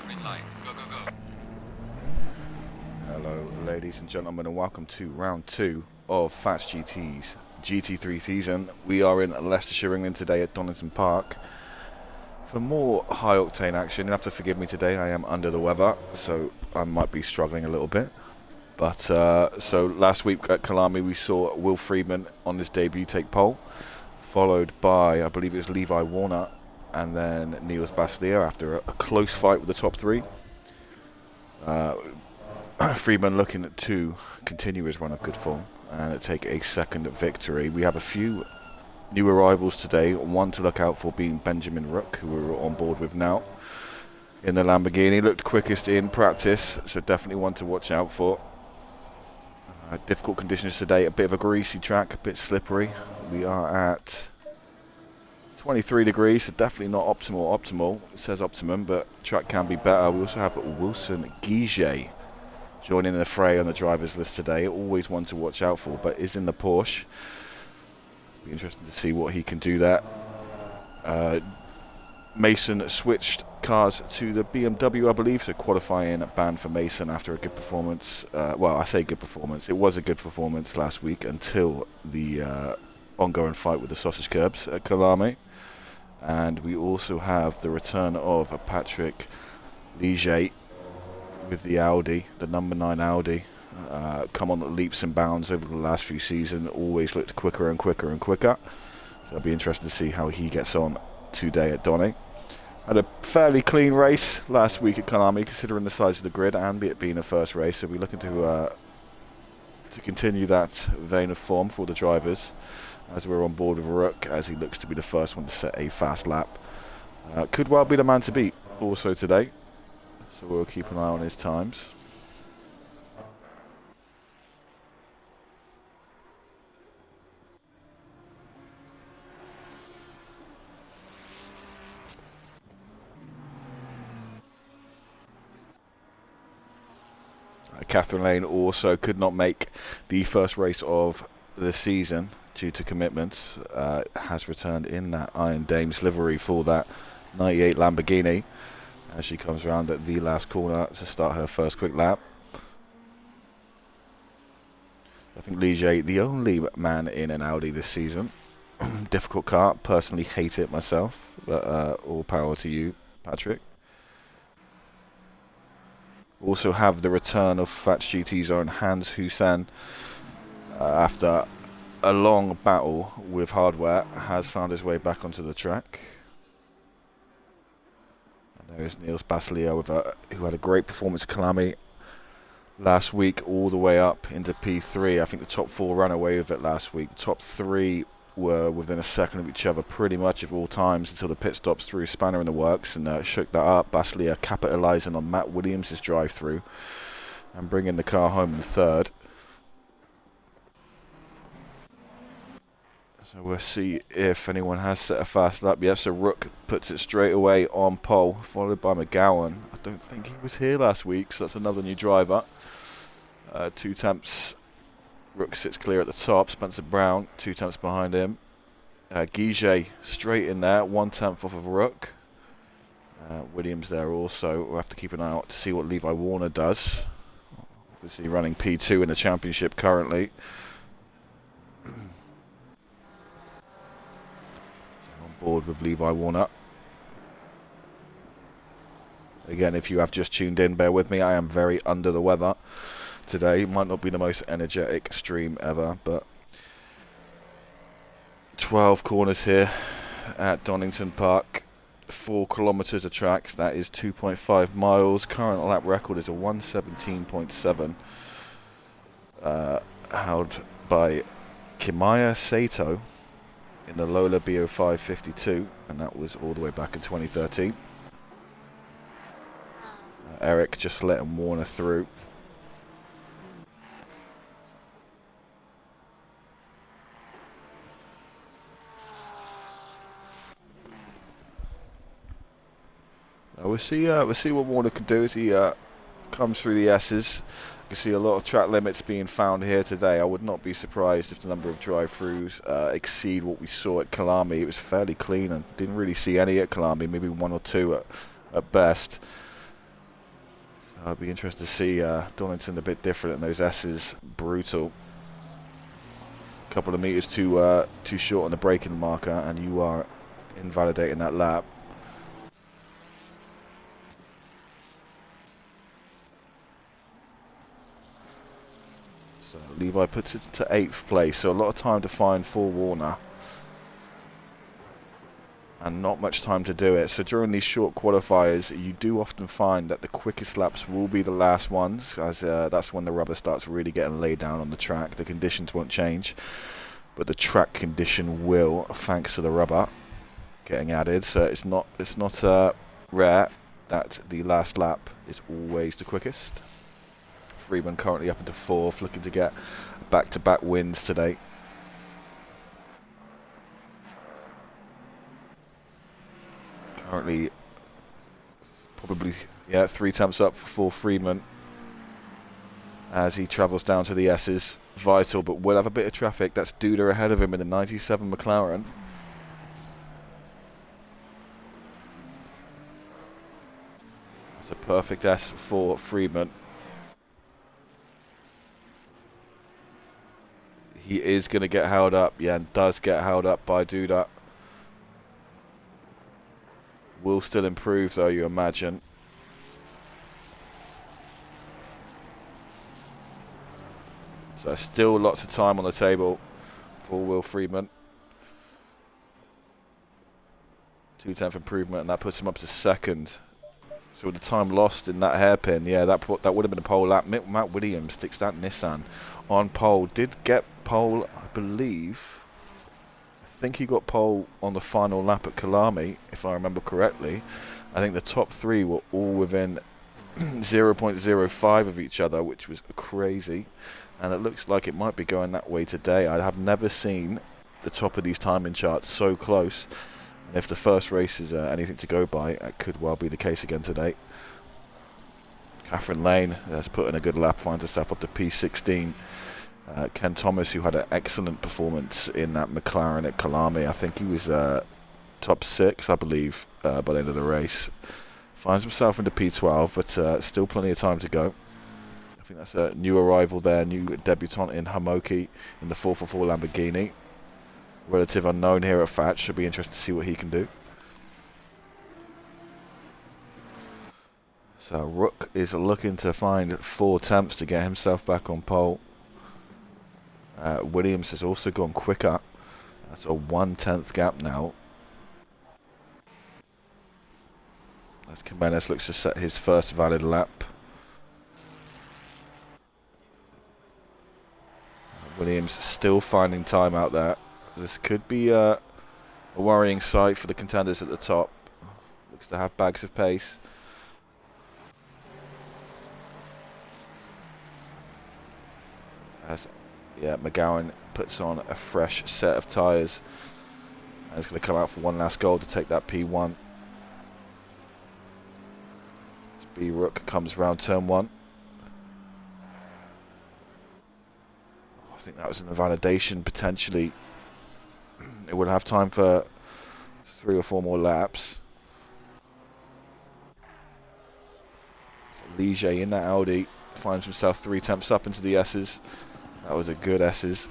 green light, go, go, go. Hello ladies and gentlemen, and welcome to round 2 of Fats GT's GT3 season. We are in Leicestershire, England today at Donington Park for more high octane action. You'll have to forgive me today, I am under the weather, so I might be struggling a little bit. But so last week at Kalami we saw Will Friedman on his debut take pole, followed by, I believe it was Levi Warner, and then Niels Baslier after a close fight with the top three. Friedman looking to continue his run of good form and take a second victory. We have a few new arrivals today, one to look out for being Benjamin Rook, who we're on board with now in the Lamborghini. Looked quickest in practice, so definitely one to watch out for. Difficult conditions today, a bit of a greasy track, a bit slippery. We are at 23 degrees, so definitely not optimal. It says optimum, but track can be better. We also have Wilson Guiget joining the fray on the drivers list today. Always one to watch out for, but is in the Porsche. Be interesting to see what he can do there. Mason switched cars to the BMW, I believe, so qualifying banned for Mason after a good performance. Well, I say good performance. It was a good performance last week until the ongoing fight with the sausage curbs at Kalami. And we also have the return of Patrick Ligier with the Audi, the number 9 Audi. Come on leaps and bounds over the last few seasons. Always looked quicker and quicker and quicker. So it'll be interesting to see how he gets on today at Donny. Had a fairly clean race last week at Kalami, considering the size of the grid and it being a first race. So we're looking to continue that vein of form for the drivers, as we're on board with Rook, as he looks to be the first one to set a fast lap. Could well be the man to beat also today, so we'll keep an eye on his times. Catherine Lane also could not make the first race of the season due to commitments. Has returned in that Iron Dames livery for that 98 Lamborghini as she comes around at the last corner to start her first quick lap. I think Ligier, the only man in an Audi this season. Difficult car, personally hate it myself, but all power to you, Patrick. Also have the return of Fats GT's own Hans Hussein after a long battle with hardware, has found his way back onto the track. And there is Niels Baslier who had a great performance at Kalami last week, all the way up into P3. I think the top 4 ran away with it last week. The top 3 were within a second of each other pretty much at all times until the pit stops threw spanner in the works and shook that up. Baslier capitalising on Matt Williams' drive through and bringing the car home in third. So we'll see if anyone has set a fast lap. Yes, so Rook puts it straight away on pole, followed by McGowan. I don't think he was here last week, so that's another new driver. 2 temps. Rook sits clear at the top. Spencer Brown, 2 temps behind him. Guiget straight in there, 1 temp off of Rook. Williams there also. We'll have to keep an eye out to see what Levi Warner does. Obviously running P2 in the championship currently. Board with Levi Warner. Again, if you have just tuned in, bear with me. I am very under the weather today. Might not be the most energetic stream ever, but 12 corners here at Donington Park. 4 kilometres of track. That is 2.5 miles. Current lap record is a 117.7. Held by Kimaya Sato in the Lola BO552, and that was all the way back in 2013. Eric just letting Warner through. We'll see what Warner can do as he comes through the S's. You can see a lot of track limits being found here today. I would not be surprised if the number of drive-throughs exceed what we saw at Kalami. It was fairly clean and didn't really see any at Kalami, maybe 1 or 2 at best. I'd be interested to see Donington a bit different, and those S's brutal. A couple of meters too short on the braking marker, and you are invalidating that lap. So Levi puts it to 8th place, so a lot of time to find for Warner. And not much time to do it. So during these short qualifiers, you do often find that the quickest laps will be the last ones, as that's when the rubber starts really getting laid down on the track. The conditions won't change, but the track condition will, thanks to the rubber getting added. So it's not rare that the last lap is always the quickest. Freeman currently up into 4th, looking to get back-to-back wins today. Currently, probably 3 temps up for Freeman as he travels down to the S's. Vital, but will have a bit of traffic. That's Duda ahead of him in the 97 McLaren. That's a perfect S for Freeman. He is going to get held up, and does get held up by Duda. Will still improve, though, you imagine. So still lots of time on the table for Will Freeman. 2/10 improvement, and that puts him up to 2nd. So with the time lost in that hairpin, that would have been a pole lap. Matt Williams sticks that Nissan on pole. Did get pole, I believe. I think he got pole on the final lap at Kalami, if I remember correctly. I think the top 3 were all within 0.05 of each other, which was crazy. And it looks like it might be going that way today. I have never seen the top of these timing charts so close. And if the first race is anything to go by, it could well be the case again today. Catherine Lane has put in a good lap, finds herself up to P16. Ken Thomas, who had an excellent performance in that McLaren at Kalami. I think he was top 6, I believe, by the end of the race. Finds himself into P12, but still plenty of time to go. I think that's a new arrival there, new debutant in Hamoki in the 444 Lamborghini. Relative unknown here at Fatch. Should be interesting to see what he can do. So Rook is looking to find 4 attempts to get himself back on pole. Williams has also gone quicker. That's a 1/10 gap now. As Jimenez looks to set his first valid lap. Williams still finding time out there. This could be a worrying sight for the contenders at the top. Looks to have bags of pace. As McGowan puts on a fresh set of tyres. And he's going to come out for one last goal to take that P1. B Rook comes round turn 1. I think that was an invalidation potentially. It would have time for 3 or 4 more laps. So Liege in that Audi finds himself 3 temps up into the S's. That was a good S's.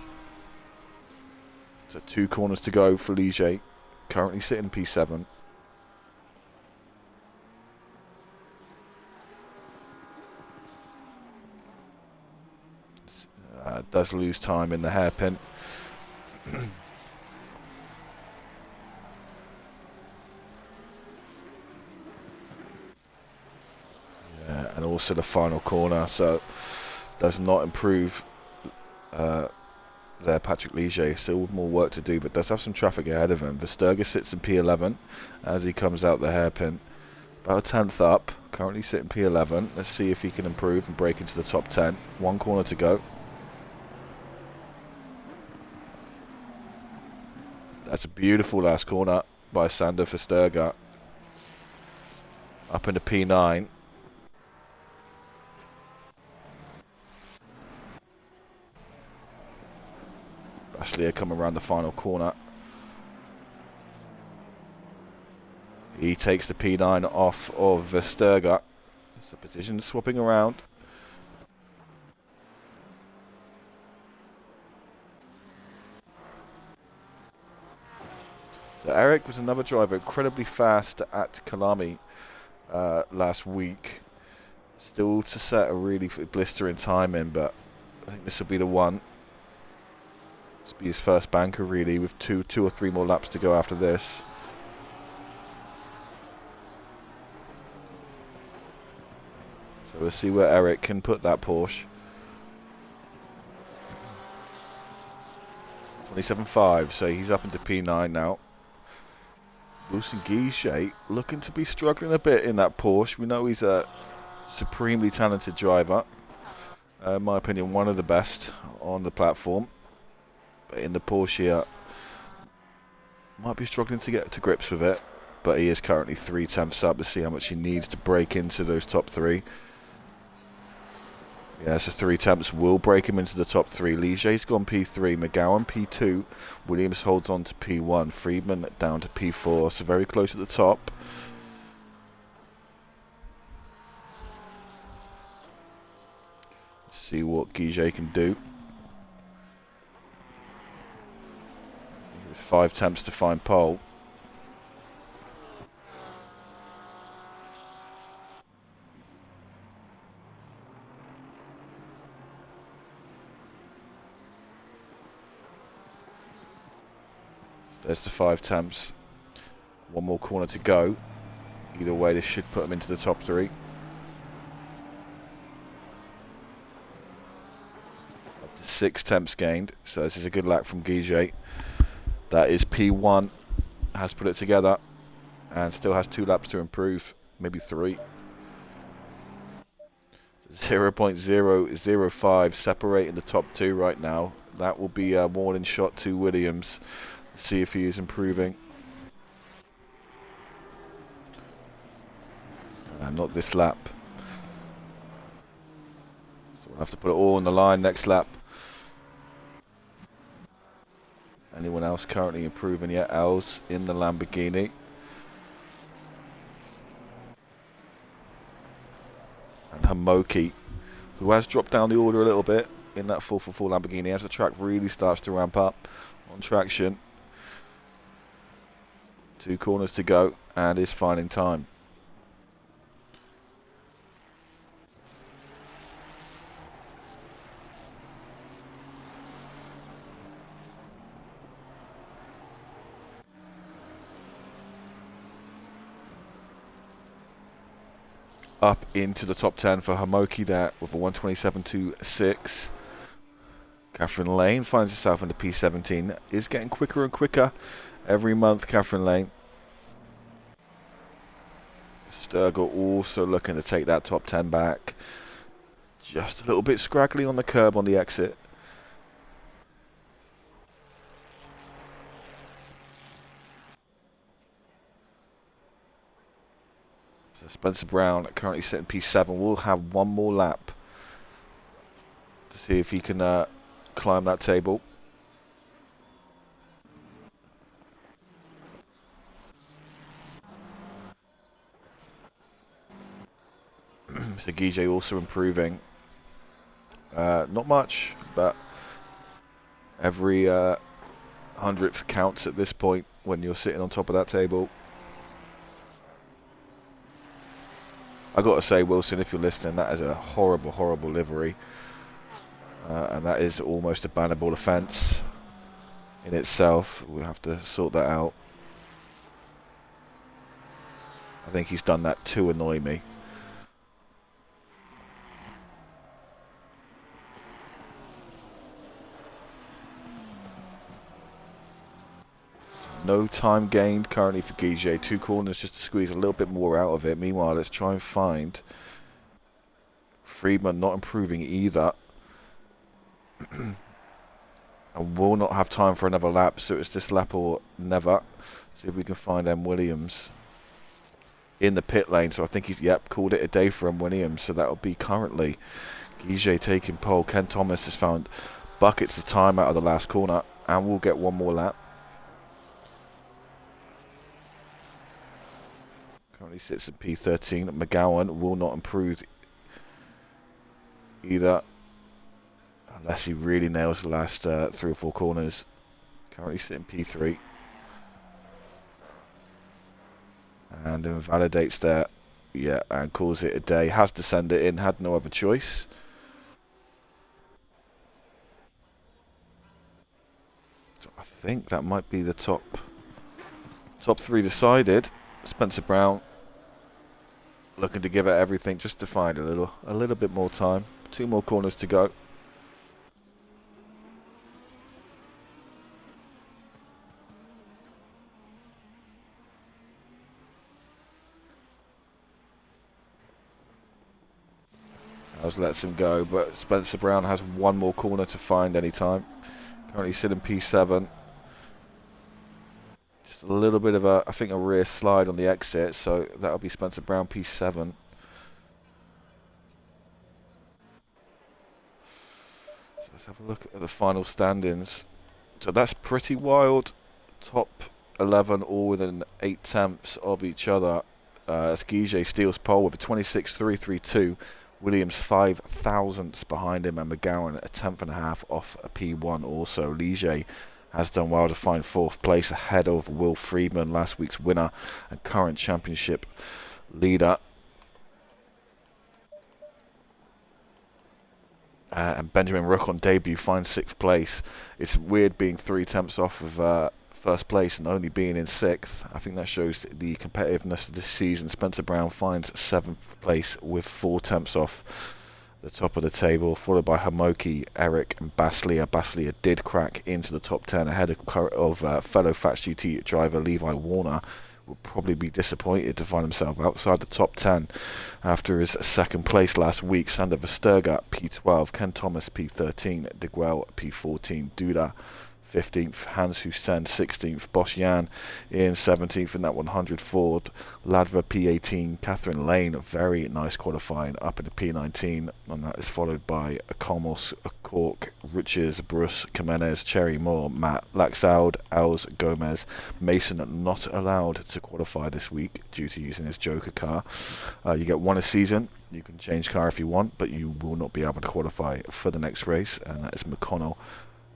So 2 corners to go for Liege. Currently sitting P7. Does lose time in the hairpin. And also the final corner, so does not improve there, Patrick Liege. Still more work to do, but does have some traffic ahead of him. Versterger sits in P11 as he comes out the hairpin. About a 10th up, currently sitting P11. Let's see if he can improve and break into the top 10. 1 corner to go. That's a beautiful last corner by Sander Versterger. Up into P9. Baslier coming around the final corner. He takes the P9 off of Versterger. So position swapping around. So Eric was another driver, incredibly fast at Kalami last week. Still to set a really blistering time in, but I think this will be the one. This will be his first banker, really, with two or three more laps to go after this. So we'll see where Eric can put that Porsche. 27.5, so he's up into P9 now. Wilson Guichet looking to be struggling a bit in that Porsche. We know he's a supremely talented driver. In my opinion, one of the best on the platform. But in the Porsche here, might be struggling to get to grips with it. But he is currently 3/10 up. To see how much he needs to break into those top three. Yeah, so 3/10 will break him into the top three. Liege's gone P3, McGowan P2, Williams holds on to P1, Friedman down to P4, so very close at the top. See what Guiget can do. There's 5 attempts to find pole. There's the 5 attempts. One more corner to go. Either way, this should put him into the top three. Up to 6 attempts gained. So this is a good lap from Guiget. That is P1. Has put it together. And still has 2 laps to improve. Maybe 3. 0.005 separating the top 2 right now. That will be a warning shot to Williams. See if he is improving. Not this lap. So we'll have to put it all on the line next lap. Anyone else currently improving yet? Els in the Lamborghini. And Hamoki, who has dropped down the order a little bit in that 444 Lamborghini as the track really starts to ramp up on traction. 2 corners to go and is finding time. Up into the top 10 for Hamoki there with a 127.26. Catherine Lane finds herself in the P17. Is getting quicker and quicker every month, Catherine Lane. Sturgill also looking to take that top 10 back. Just a little bit scraggly on the curb on the exit. So Spencer Brown, currently sitting P7, will have one more lap to see if he can climb that table. So Guiget also improving. Not much, but every 100th counts at this point when you're sitting on top of that table. I got to say, Wilson, if you're listening, that is a horrible, horrible livery. And that is almost a bannable offence in itself. We'll have to sort that out. I think he's done that to annoy me. No time gained currently for Guiget. 2 corners just to squeeze a little bit more out of it. Meanwhile, let's try and find Friedman not improving either. And will not have time for another lap, so it's this lap or never. See if we can find M. Williams in the pit lane. So I think he's, called it a day for M. Williams. So that will be currently Guiget taking pole. Ken Thomas has found buckets of time out of the last corner and will get one more lap. Currently sits at P13. McGowan will not improve either, unless he really nails the last 3 or 4 corners. Currently sitting P3. And invalidates there. Yeah, and calls it a day. Has to send it in, had no other choice. So I think that might be the top 3 decided. Spencer Brown looking to give it everything just to find a little bit more time. 2 more corners to go. Howes lets him go, but Spencer Brown has 1 more corner to find any time. Currently sitting P7. Just a little bit of I think a rear slide on the exit, so that'll be Spencer Brown P7. So let's have a look at the final standings. So that's pretty wild. Top 11 all within 8 tenths of each other. Skije steals pole with a 26.332. Williams 5 thousandths behind him, and McGowan a 10.5 off a P1 also. Lige has done well to find 4th place ahead of Will Friedman, last week's winner and current championship leader. And Benjamin Rook on debut finds 6th place. It's weird being 3 tenths off of first place and only being in 6th. I think that shows the competitiveness of this season. Spencer Brown finds 7th place with 4 tenths off the top of the table, followed by Hamoki, Eric and Baslier. Baslier did crack into the top 10 ahead of fellow Fats GT driver Levi Warner. Will probably be disappointed to find himself outside the top 10 after his 2nd place last week. Sander Versterga P12, Ken Thomas P13, De Guel P14, Duda 15th, Hans Hussein 16th, Bosch Jan in 17th in that 100 Ford, Ladva P18, Catherine Lane, very nice qualifying up into P19, and that is followed by Comos, Cork, Riches, Bruce, Jimenez, Cherry Moore, Matt, Laxoud, Els, Gomez, Mason not allowed to qualify this week due to using his Joker car. You get 1 a season. You can change car if you want, but you will not be able to qualify for the next race, and that is McConnell.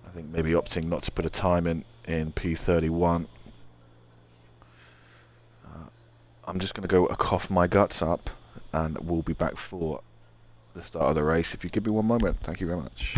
I think maybe opting not to put a time in P31. I'm just going to go cough my guts up, and we'll be back for the start of the race. If you give me 1 moment, thank you very much.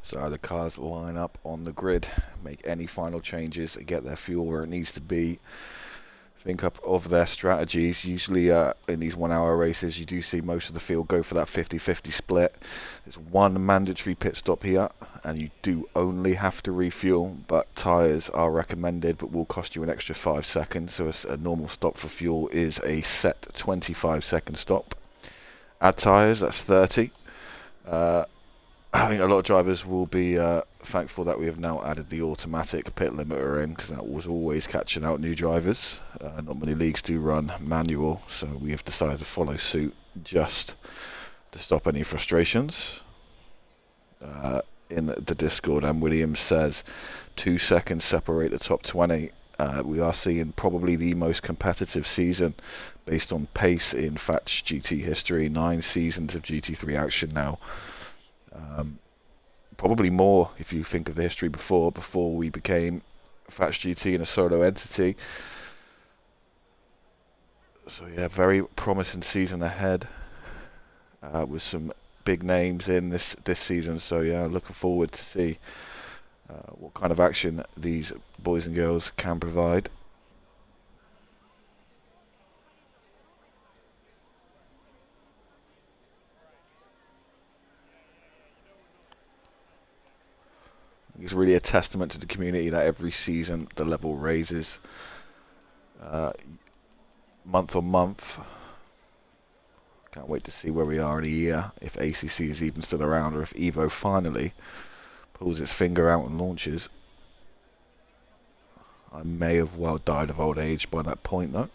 So the cars line up on the grid, make any final changes, get their fuel where it needs to be. think up of their strategies. Usually in these 1 hour races you do see most of the field go for that 50-50 split. There's one mandatory pit stop here and you do only have to refuel, but tyres are recommended but will cost you an extra 5 seconds, so a normal stop for fuel is a set 25-second stop. Add tyres, that's 30. I think a lot of drivers will be thankful that we have now added the automatic pit limiter in, because that was always catching out new drivers. Not many leagues do run manual, so we have decided to follow suit just to stop any frustrations. In the Discord, and Williams says 2 seconds separate the top 20. We are seeing probably the most competitive season based on pace in Fatch GT history. 9 seasons of GT3 action now. Probably more if you think of the history before we became Fatch GT in a solo entity. So yeah, very promising season ahead with some big names in this season. So yeah, looking forward to see what kind of action these boys and girls can provide. It's really a testament to the community that every season the level raises month on month. Can't wait to see where we are in a year, if ACC is even still around, or if Evo finally pulls its finger out and launches. I may have well died of old age by that point though.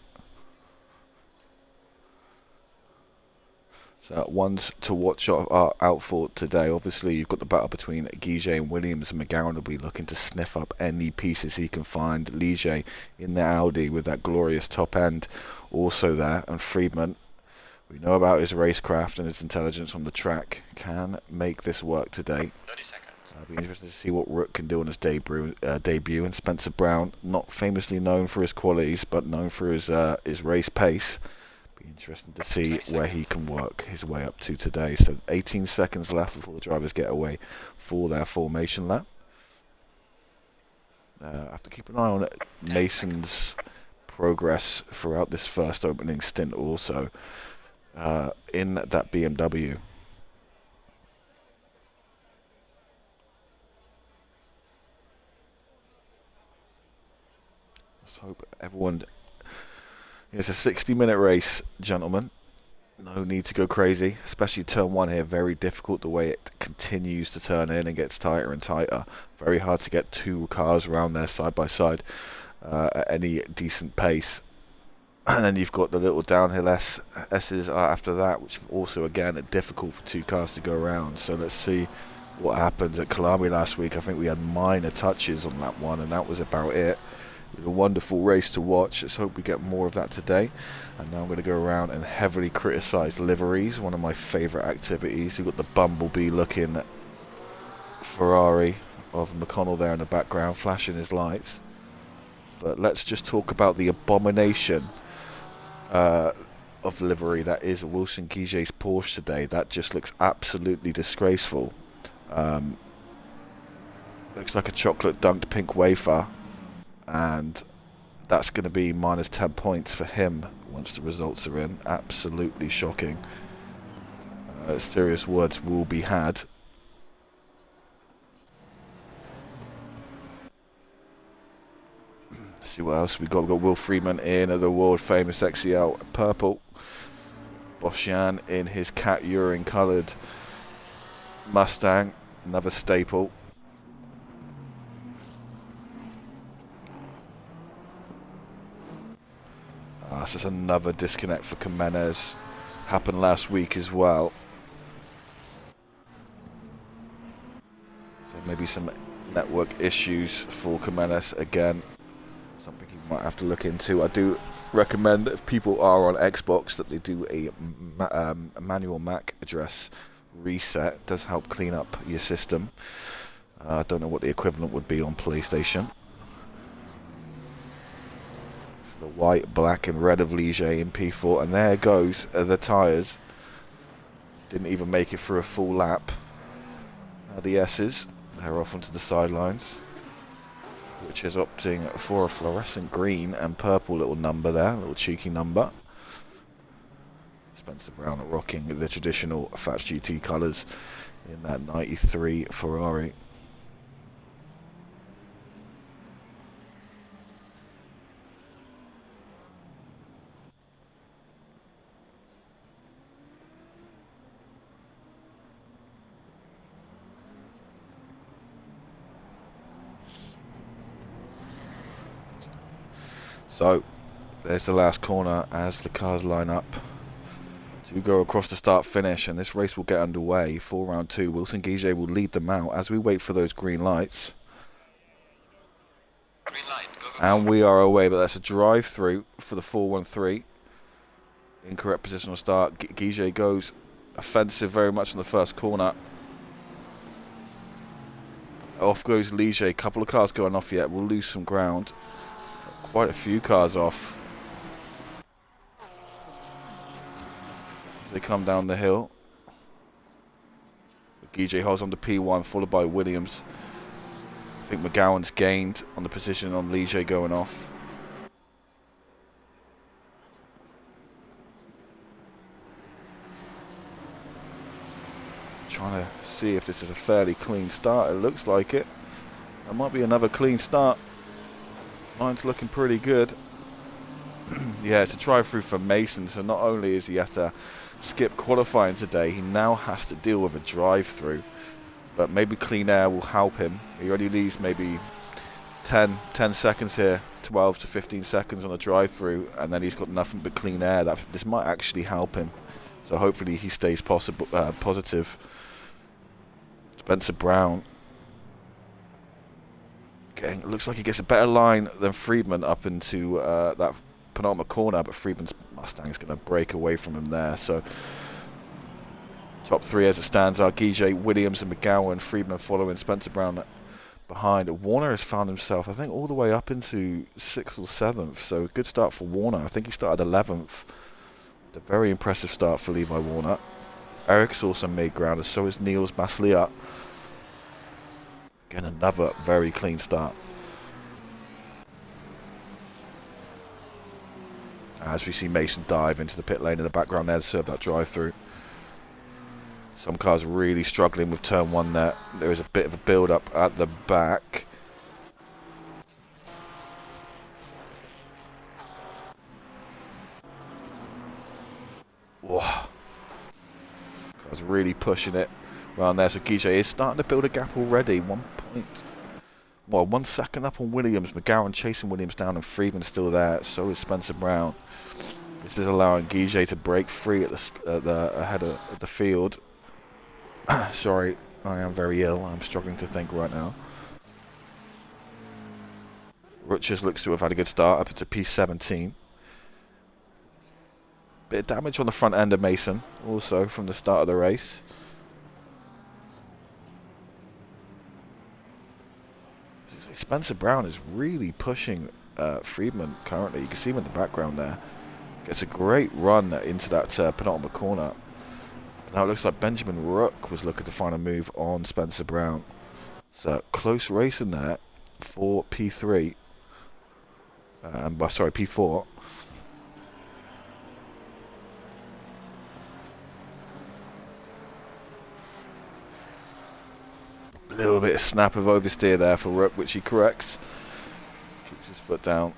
So ones to watch out for today. Obviously you've got the battle between Guiget and Williams, and McGowan will be looking to sniff up any pieces he can find. Ligier in the Audi with that glorious top end also there, and Friedman, we know about his racecraft and his intelligence on the track, can make this work today. 30 seconds. I'll be interested to see what Rook can do on his debut. And Spencer Brown, not famously known for his qualities, but known for his race pace. Be interesting to see where he can work his way up to today. So 18 seconds left before the drivers get away for their formation lap. I have to keep an eye on Mason's progress throughout this first opening stint also in that BMW. Let's hope everyone... It's a 60-minute race, gentlemen. No need to go crazy, especially turn 1 here. Very difficult the way it continues to turn in and gets tighter and tighter. Very hard to get 2 cars around there side by side at any decent pace. And then you've got the little downhill S's after that, which also again are difficult for 2 cars to go around. So let's see what happens at Kalami last week. I think we had minor touches on that one, and that was about it. It was a wonderful race to watch. Let's hope we get more of that today. And now I'm going to go around and heavily criticise liveries, one of my favourite activities. You've got the Bumblebee looking Ferrari of McConnell there in the background, flashing his lights. But let's just talk about the abomination of livery that is Wilson Guiget's Porsche today. That just looks absolutely disgraceful. Looks like a chocolate dunked pink wafer, and that's going to be minus 10 points for him once the results are in. Absolutely shocking. Serious words will be had. See what else we got. We've got Will Freeman in the world famous XCL purple. Boschian in his cat urine coloured Mustang, another staple. This is another disconnect for Jimenez. Happened last week as well. So maybe some network issues for Jimenez again. Something you might have to look into. I do recommend that if people are on Xbox that they do a manual MAC address reset. It does help clean up your system. I don't know what the equivalent would be on PlayStation. So the white, black and red of Ligier in P4, and there goes the tyres. Didn't even make it through a full lap. The S's, they're off onto the sidelines. which is opting for a fluorescent green and purple little number there, a little cheeky number. Spencer Brown rocking the traditional Fats GT colours in that 93 Ferrari. So, there's the last corner as the cars line up to go across the start finish, and this race will get underway for round 2. Wilson Guiget will lead them out as we wait for those green lights. Green light, go, go, and we are away, but that's a drive through for the 413. Incorrect positional start. Guiget goes offensive very much in the first corner. Off goes Ligier. A couple of cars going off yet. We'll lose some ground. Quite a few cars off as they come down the hill. Guiget holds on to P1, followed by Williams. I think McGowan's gained on the position on Ligier going off. Trying to see if this is a fairly clean start. It looks like it. That might be another clean start. Mine's looking pretty good. Yeah, it's a drive-through for Mason, so not only is he have to skip qualifying today, he now has to deal with a drive-through. But maybe clean air will help him. He already leaves maybe 10 seconds here, 12 to 15 seconds on a drive-through, and then he's got nothing but clean air. This might actually help him. So hopefully he stays positive. Spencer Brown. It looks like he gets a better line than Friedman up into that penultimate corner, but Friedman's Mustang is going to break away from him there. So top 3 as it stands are Guiget, Williams and McGowan. Friedman following, Spencer Brown behind. Warner has found himself, I think, all the way up into 6th or 7th. So good start for Warner. I think he started 11th. A very impressive start for Levi Warner. Eric's also made ground, and so is Niels Basliat. Again, another very clean start. As we see Mason dive into the pit lane in the background there to serve that drive-through. Some cars really struggling with turn 1 there. There is a bit of a build-up at the back. Whoa. Cars really pushing it around there. So Guiget is starting to build a gap already. 1 second up on Williams. McGowan chasing Williams down, and Friedman's still there. So is Spencer Brown. This is allowing Guiget to break free at the ahead of the field. Sorry, I am very ill. I'm struggling to think right now. Rutgers looks to have had a good start up into P17. Bit of damage on the front end of Mason also from the start of the race. Spencer Brown is really pushing Friedman currently. You can see him in the background there. Gets a great run into that penultimate corner. Now it looks like Benjamin Rook was looking to find a move on Spencer Brown. So close racing there for P3. Sorry, P4. A little bit of snap of oversteer there for Rook, which he corrects. Keeps his foot down.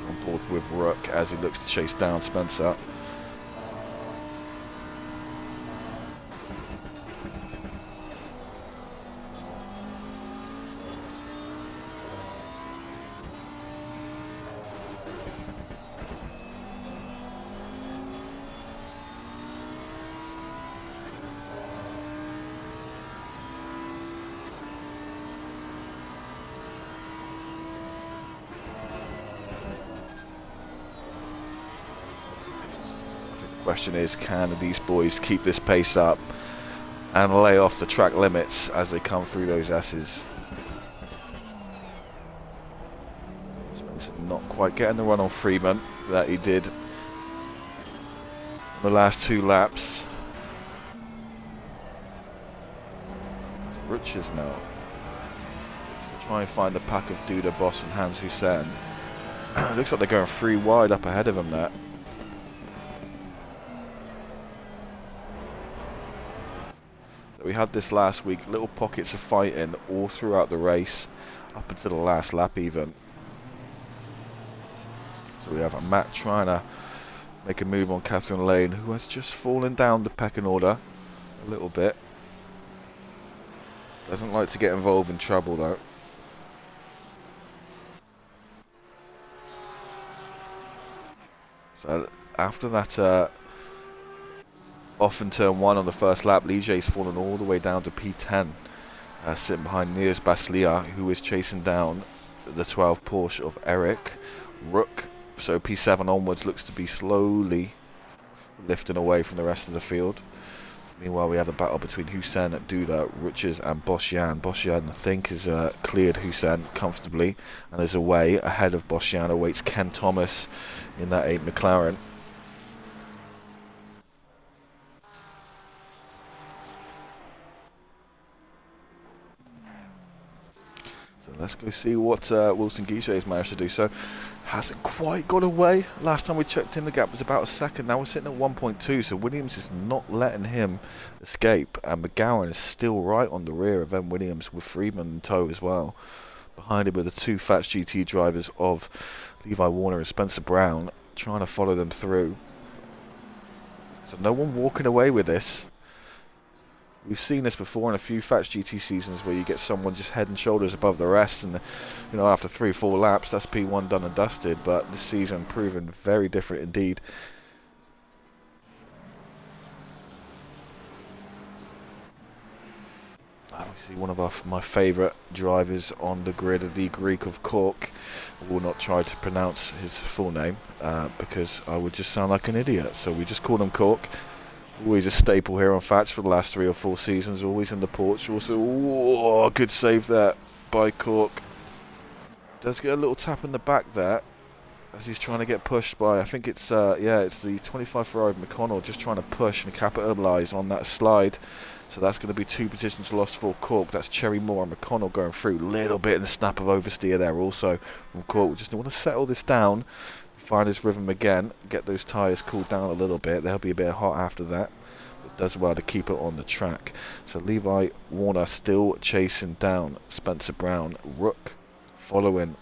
On board with Rook as he looks to chase down Spencer. Question is, can these boys keep this pace up and lay off the track limits as they come through those S's? Spencer not quite getting the run on Freeman that he did the last 2 laps. Riches now. To try and find the pack of Duda, Boss and Hans Hussein. Looks like they're going 3 wide up ahead of him there. We had this last week, little pockets of fighting all throughout the race, up until the last lap even. So we have a Matt trying to make a move on Catherine Lane, who has just fallen down the pecking order a little bit. Doesn't like to get involved in trouble though. So after that off in turn 1 on the first lap, Ligier's fallen all the way down to P10, sitting behind Niels Baslia, who is chasing down the 12 Porsche of Eric Rook. So P7 onwards looks to be slowly lifting away from the rest of the field. Meanwhile, we have a battle between Hussein, Duda, Riches and Boschian. Boschian, I think, has cleared Hussein comfortably and is away. Ahead of Boschian awaits Ken Thomas in that 8 McLaren. So let's go see what Wilson Guichet has managed to do. So hasn't quite got away. Last time we checked in, the gap was about a second. Now we're sitting at 1.2, so Williams is not letting him escape. And McGowan is still right on the rear of M. Williams with Friedman in tow as well. Behind him are the 2 Fats GT drivers of Levi Warner and Spencer Brown, trying to follow them through. So no one walking away with this. We've seen this before in a few Fats GT seasons where you get someone just head and shoulders above the rest, and after 3-4 laps that's P1 done and dusted. But this season proven very different indeed. We see one of my favourite drivers on the grid, the Greek of Cork. I will not try to pronounce his full name because I would just sound like an idiot, so we just call him Cork. Always a staple here on Fats for the last 3 or 4 seasons, always in the porch. Also, good save there by Cork. Does get a little tap in the back there as he's trying to get pushed by, I think it's the 25 Ferrari McConnell, just trying to push and capitalise on that slide. So that's going to be 2 positions lost for Cork. That's Cherry Moore and McConnell going through. Little bit in the snap of oversteer there also from Cork. We just want to settle this down, find his rhythm again, get those tyres cooled down a little bit. They'll be a bit hot after that. But does well to keep it on the track. So Levi Warner still chasing down Spencer Brown. Rook following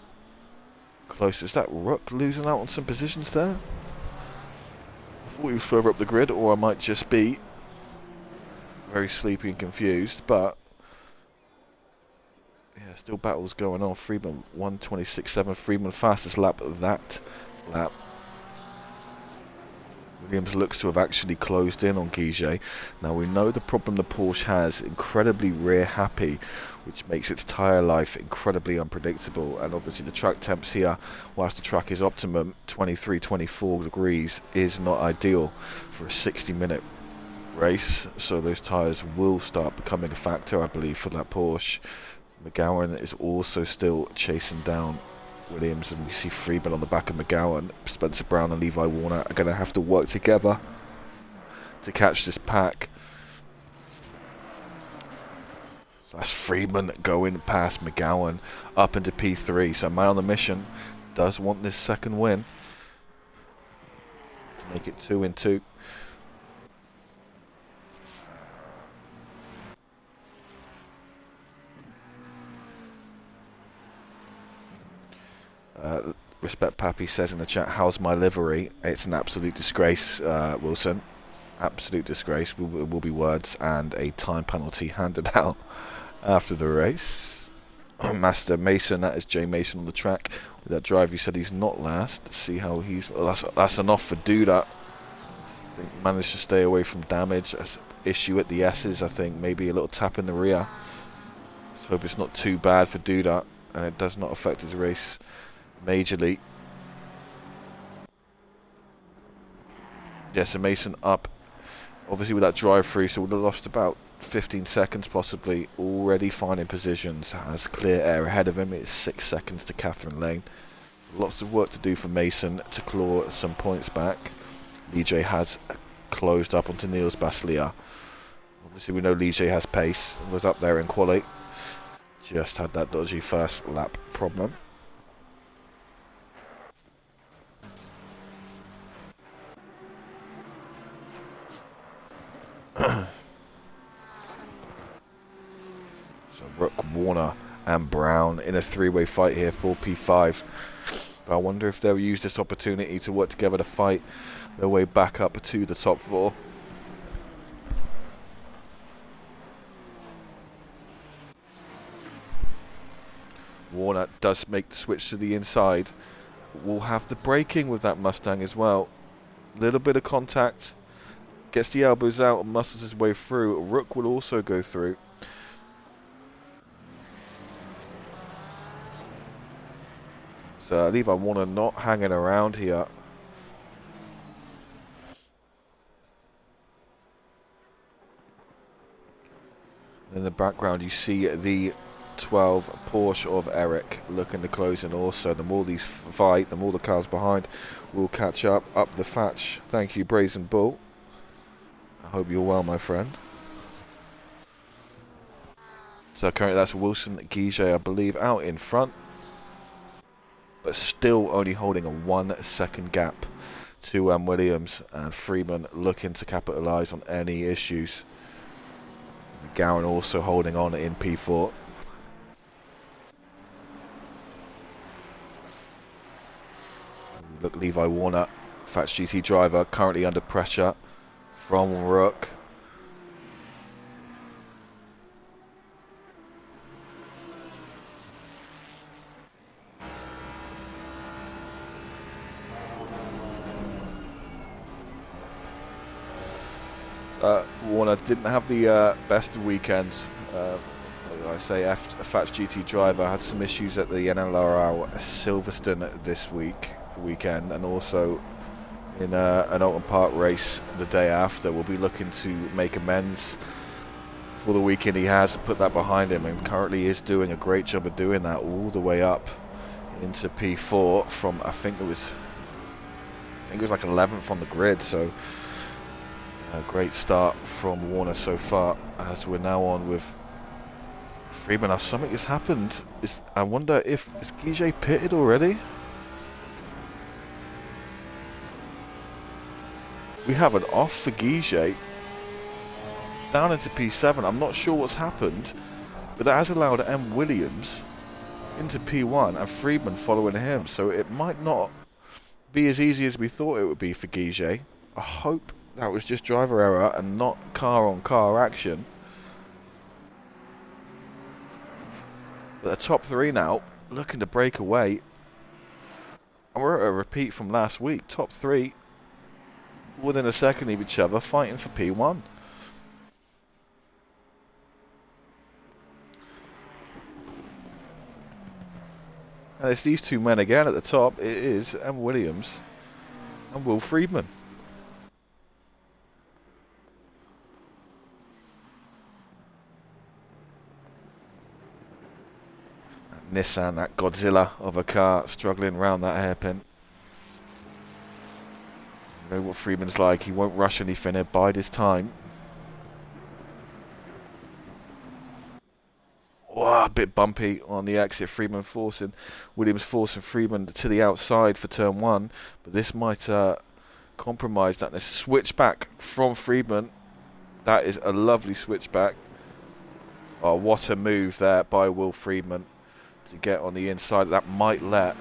close. Is that Rook losing out on some positions there? I thought he was further up the grid, or I might just be very sleepy and confused, but yeah, still battles going on. Friedman 1:26.7. Friedman fastest lap of that lap. Williams looks to have actually closed in on Guiget. Now we know the problem the Porsche has, incredibly rear happy, which makes its tyre life incredibly unpredictable, and obviously the track temps here, whilst the track is optimum 23-24 degrees, is not ideal for a 60-minute race, so those tyres will start becoming a factor, I believe, for that Porsche. McGowan is also still chasing down Williams, and we see Friedman on the back of McGowan. Spencer Brown and Levi Warner are going to have to work together to catch this pack. So that's Friedman going past McGowan up into P3, so man on the mission does want this second win to make it 2-2. Respect Pappy says in the chat, how's my livery? It's an absolute disgrace, Wilson. Absolute disgrace. It will be words and a time penalty handed out after the race. Master Mason, that is Jay Mason on the track. With that drive, he said he's not last. Let's see how he's... Well, that's enough for Duda. I think managed to stay away from damage. That's an issue at the S's, I think. Maybe a little tap in the rear. Let's hope it's not too bad for Duda, and it does not affect his race majorly. Yes, so Mason up obviously with that drive through, so would have lost about 15 seconds possibly. Already finding positions, has clear air ahead of him. It's 6 seconds to Catherine Lane. Lots of work to do for Mason to claw some points back. DJ has closed up onto Niels Baslia. Obviously we know Ligier has pace, was up there in quali. Just had that dodgy first lap problem. So Rook, Warner and Brown in a three-way fight here for P5. I wonder if they'll use this opportunity to work together to fight their way back up to the top four. Warner does make the switch to the inside. Will have the braking with that Mustang as well. Little bit of contact. Gets the elbows out and muscles his way through. Rook will also go through. So Levi Warner not hanging around here. In the background you see the 12 Porsche of Eric looking to close in also. The more these fight, the more the cars behind will catch up the Thatch. Thank you, Brazen Bull. I hope you're well, my friend. So currently that's Wilson Guiget, I believe, out in front, but still only holding a 1 second gap to Williams, and Freeman looking to capitalise on any issues. McGowan also holding on in P4. Look, Levi Warner, Fats GT driver, currently under pressure from Rook. Warner didn't have the best of weekends. I say Fats GT driver had some issues at the NLRL Silverstone this weekend, and also in an Alton Park race the day after. We'll be looking to make amends for the weekend he has and put that behind him, and currently is doing a great job of doing that all the way up into P4 from I think it was like 11th on the grid. So a great start from Warner so far, as we're now on with Freeman. Now something has happened. I wonder if is Guiget pitted already? We have an off for Guiget down into P7. I'm not sure what's happened, but that has allowed M. Williams into P1 and Freeman following him. So it might not be as easy as we thought it would be for Guiget. I hope that was just driver error and not car-on-car action. But the top three now looking to break away. And we're at a repeat from last week. Top three within a second of each other, fighting for P1. And it's these two men again at the top. It is M. Williams and Will Friedman. Nissan, that Godzilla of a car, struggling around that hairpin. You know what Freeman's like. He won't rush anything. He'll bide his time. Oh, a bit bumpy on the exit. Williams forcing Freeman to the outside for turn one. But this might compromise that. There's a switchback from Freeman. That is a lovely switchback. Oh, what a move there by Will Freeman to get on the inside. That might let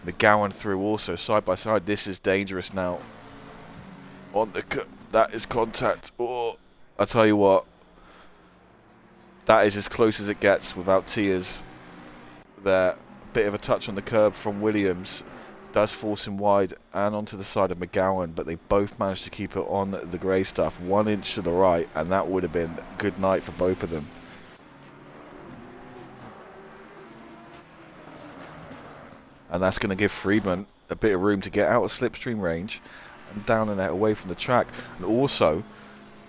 McGowan through also side by side. This is dangerous now. On the that is contact. Oh, I tell you what, that is as close as it gets without tears. There, bit of a touch on the curb from Williams does force him wide and onto the side of McGowan, but they both managed to keep it on the grey stuff 1 inch to the right, and that would have been good night for both of them. And that's going to give Freeman a bit of room to get out of slipstream range and down and out away from the track. And also,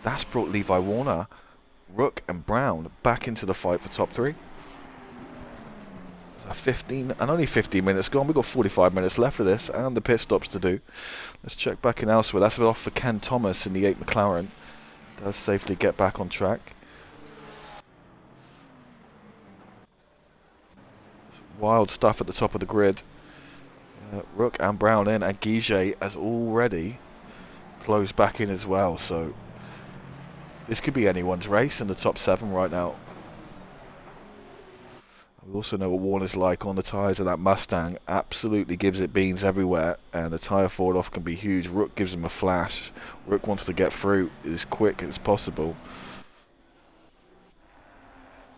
that's brought Levi Warner, Rook and Brown back into the fight for top three. So 15 and only 15 minutes gone. We've got 45 minutes left of this and the pit stops to do. Let's check back in elsewhere. That's off for Ken Thomas in the 8 McLaren. Does safely get back on track. Wild stuff at the top of the grid. Rook and Brown in, and Guiget has already closed back in as well. So this could be anyone's race in the top 7 right now. We also know what Warner's like on the tyres of that Mustang. Absolutely gives it beans everywhere, and the tyre fall off can be huge. Rook gives him a flash. Rook wants to get through as quick as possible.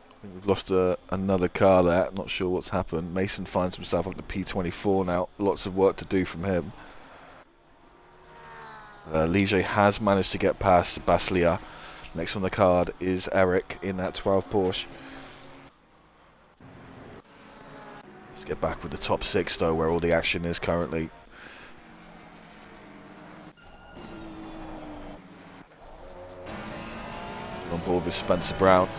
I think we've lost another car there. Not sure what's happened. Mason finds himself up to P24 now. Lots of work to do from him. Ligier has managed to get past Baslia. Next on the card is Eric in that 12 Porsche. Let's get back with the top 6 though, where all the action is currently. On board with Spencer Brown.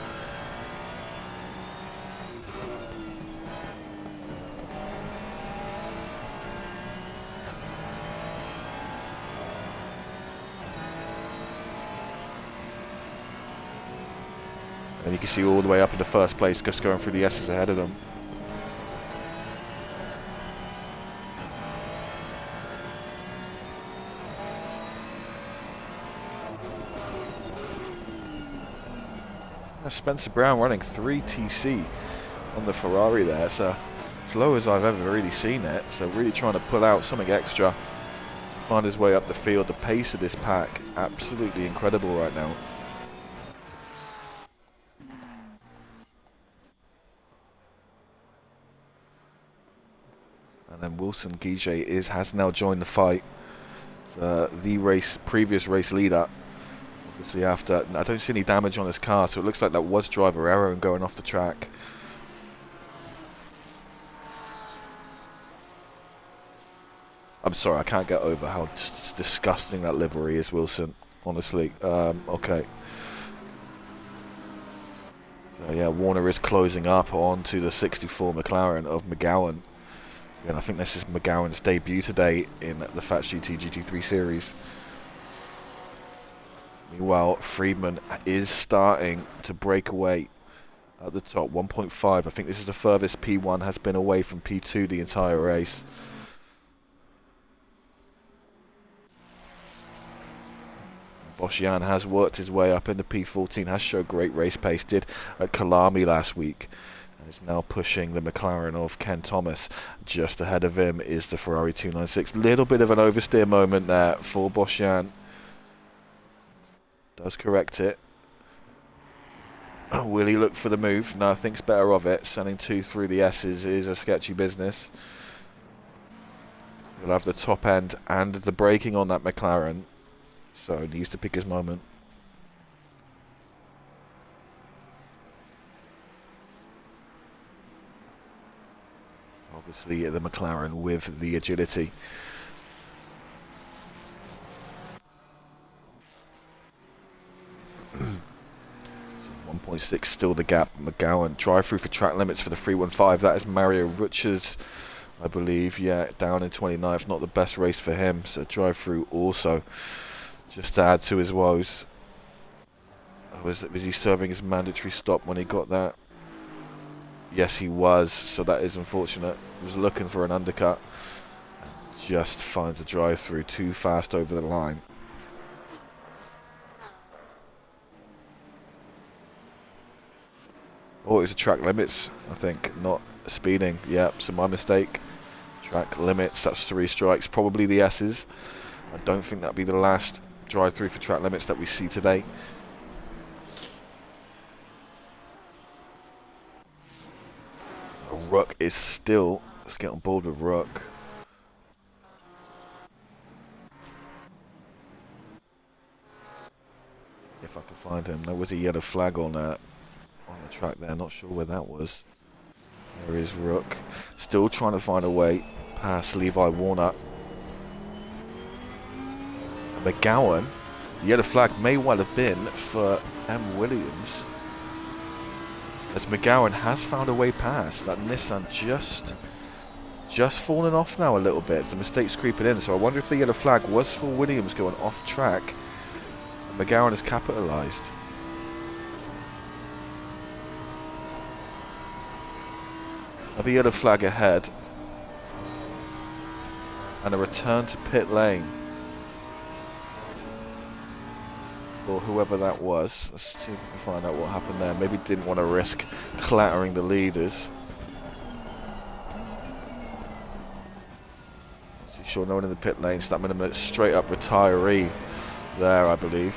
And you can see all the way up in the first place, just going through the S's ahead of them. Spencer Brown running 3 TC on the Ferrari there, so as low as I've ever really seen it. So really trying to pull out something extra to find his way up the field. The pace of this pack, absolutely incredible right now. And then Wilson Guiget has now joined the fight. The previous race leader. Obviously after, I don't see any damage on this car, so it looks like that was driver error and going off the track. I'm sorry, I can't get over how disgusting that livery is, Wilson, honestly. Okay. So yeah, Warner is closing up onto the 64 McLaren of McGowan. And I think this is McGowan's debut today in the Fat GT GT3 series. Meanwhile, Friedman is starting to break away at the top, 1.5. I think this is the furthest P1 has been away from P2 the entire race. Boschian has worked his way up into P14, has showed great race pace, did at Kalami last week. And is now pushing the McLaren of Ken Thomas. Just ahead of him is the Ferrari 296. Little bit of an oversteer moment there for Boschian. Does correct it. Will he look for the move? No, thinks better of it. Sending 2 through the S's is a sketchy business. He'll have the top end and the braking on that McLaren, so he needs to pick his moment. Obviously the McLaren with the agility. 1.6 still the gap. McGowan drive through for track limits for the 315. That is Mario Rutschers, I believe. Yeah, down in 29th. Not the best race for him. So drive through also, just to add to his woes. Was he serving his mandatory stop when he got that? Yes, he was. So that is unfortunate. He was looking for an undercut and just finds a drive through too fast over the line. Oh, it was a track limits, I think, not speeding. Yep, so my mistake. Track limits, that's 3 strikes, probably the S's. I don't think that'll be the last drive through for track limits that we see today. Rook is still, let's get on board with Rook. If I can find him. There was a yellow flag on the track there, not sure where that was. There is Rook, still trying to find a way past Levi Warner. McGowan, the yellow flag may well have been for M. Williams. as McGowan has found a way past. That Nissan just falling off now a little bit. The mistake's creeping in, so I wonder if the yellow flag was for Williams going off track. McGowan has capitalised. Another yellow flag ahead. And a return to pit lane for whoever that was. Let's see if we can find out what happened there. Maybe didn't want to risk clattering the leaders. Sure, no one in the pit lane, so that meant a straight up retiree there, I believe.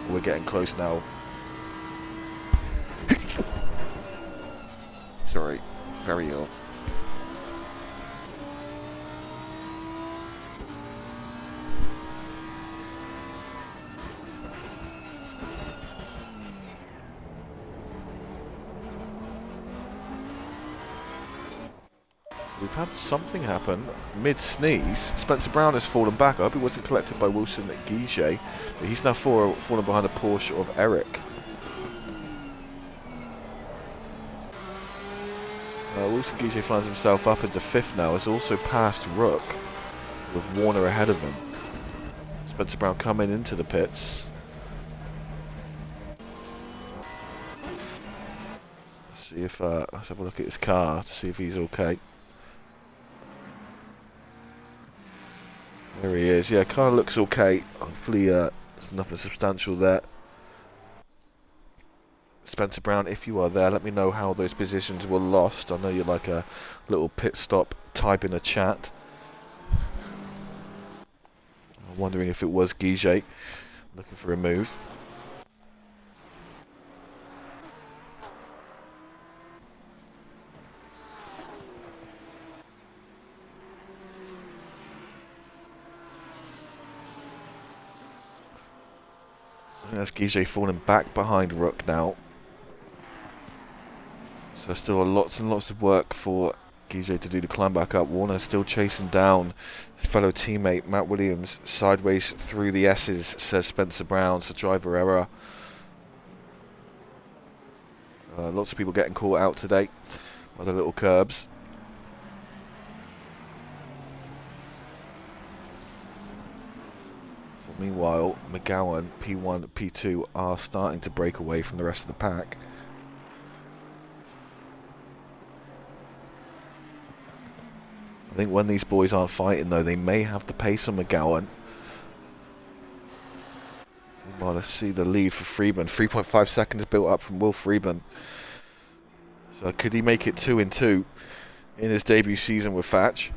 We're getting close now. Sorry, very ill. We've had something happen mid-sneeze. Spencer Brown has fallen back. I hope he wasn't collected by Wilson Guiget. But he's now fallen behind a Porsche of Eric. Wilson Guiget finds himself up into 5th now. Has also passed Rook with Warner ahead of him. Spencer Brown coming into the pits. Let's see if let's have a look at his car to see if he's okay. There he is. Yeah, car looks okay. Hopefully there's nothing substantial there. Spencer Brown, if you are there, let me know how those positions were lost. I know you're like a little pit stop type in a chat. I'm wondering if it was Guiget looking for a move. That's Guiget falling back behind Rook now. So still lots and lots of work for Guiget to do to climb back up. Warner still chasing down his fellow teammate Matt Williams sideways through the S's, says Spencer Brown. So driver error. Lots of people getting caught out today by the little curbs. Meanwhile, McGowan, P1, P2 are starting to break away from the rest of the pack. I think when these boys aren't fighting, though, they may have the pace on McGowan. Meanwhile, let's see the lead for Freeman. 3.5 seconds built up from Will Freeman. So could he make it 2 in 2 in his debut season with Thatch?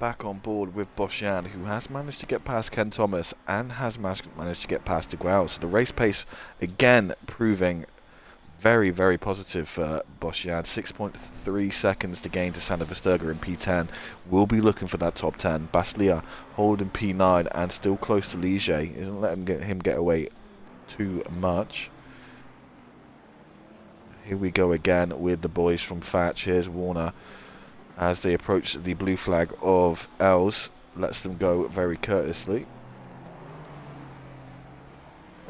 Back on board with Boschian, who has managed to get past Ken Thomas and has managed to get past De Grauw. So the race pace again proving very, very positive for Boschian. 6.3 seconds to gain to Sander Versterger in P10. We'll be looking for that top 10. Baslia holding P9 and still close to Ligier. Isn't letting him get away too much. Here we go again with the boys from Thatch. Here's Warner. As they approach the blue flag of Els, lets them go very courteously.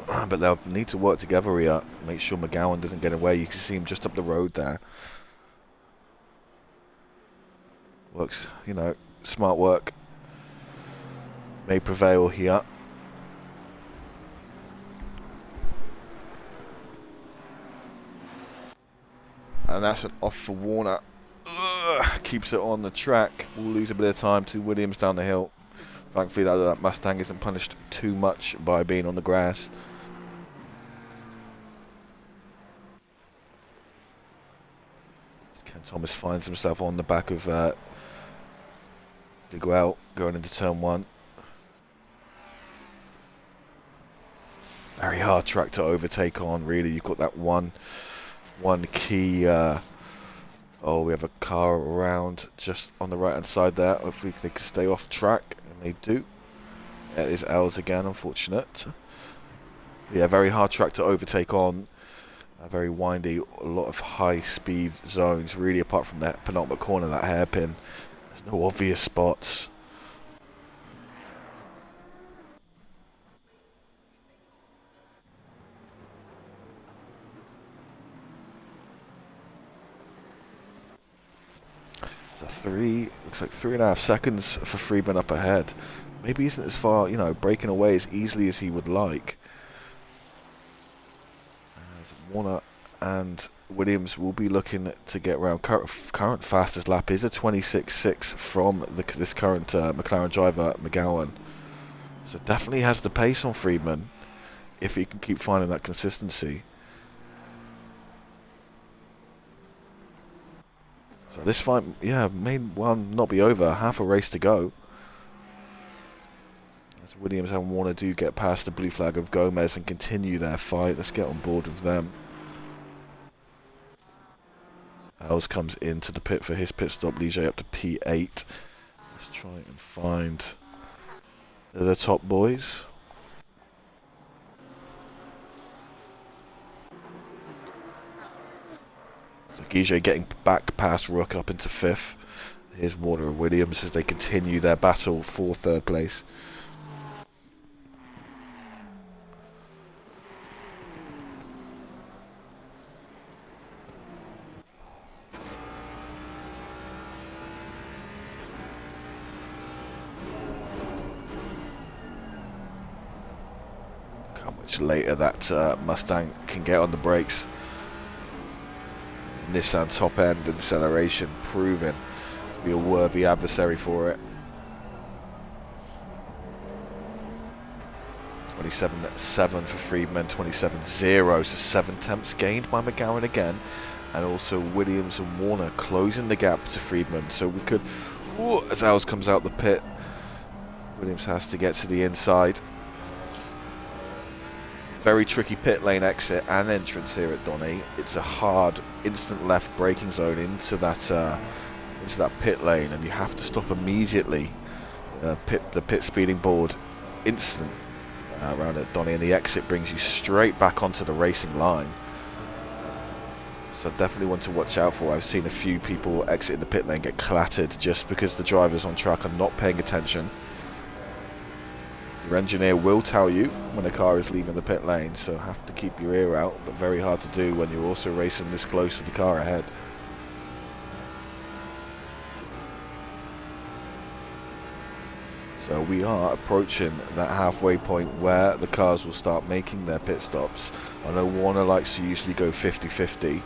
But they'll need to work together here. Make sure McGowan doesn't get away. You can see him just up the road there. Works, you know, smart work may prevail here. And that's an off for Warner. Keeps it on the track. We'll lose a bit of time to Williams down the hill. Thankfully that Mustang isn't punished too much by being on the grass. Ken Thomas finds himself on the back of De Grauw going into turn 1. Very hard track to overtake on, really. You've got that one key... oh, we have a car around just on the right-hand side there. Hopefully they can stay off track, and they do. It is Els again, unfortunate. Yeah, very hard track to overtake on. Very windy, a lot of high-speed zones, really, apart from that penultimate corner, that hairpin. There's no obvious spots. So looks like 3.5 seconds for Friedman up ahead. Maybe he isn't as far, you know, breaking away as easily as he would like. As Warner and Williams will be looking to get around. Current fastest lap is a 26.6 from this current McLaren driver, McGowan. So definitely has the pace on Friedman if he can keep finding that consistency. So this fight, yeah, may well not be over. Half a race to go. As Williams and Warner do get past the blue flag of Gomez and continue their fight. Let's get on board with them. Els comes into the pit for his pit stop. Ligier up to P8. Let's try and find the top boys. So Ligier getting back past Rook up into 5th. Here's Warner and Williams as they continue their battle for 3rd place. How much later that Mustang can get on the brakes. Nissan top end and acceleration proving to be a worthy adversary for it. 27.7 for Friedman, 27.0, so 7 tenths gained by McGowan again, and also Williams and Warner closing the gap to Friedman. So we could, as Els comes out the pit, Williams has to get to the inside. Very tricky pit lane exit and entrance here at Donny. It's a hard instant left braking zone into that pit lane, and you have to stop immediately. The pit speeding board instant around at Donny, and the exit brings you straight back onto the racing line. So definitely one to watch out for. I've seen a few people exiting the pit lane get clattered just because the drivers on track are not paying attention. Your engineer will tell you when a car is leaving the pit lane, so have to keep your ear out, but very hard to do when you're also racing this close to the car ahead. So we are approaching that halfway point where the cars will start making their pit stops. I know Warner likes to usually go 50-50.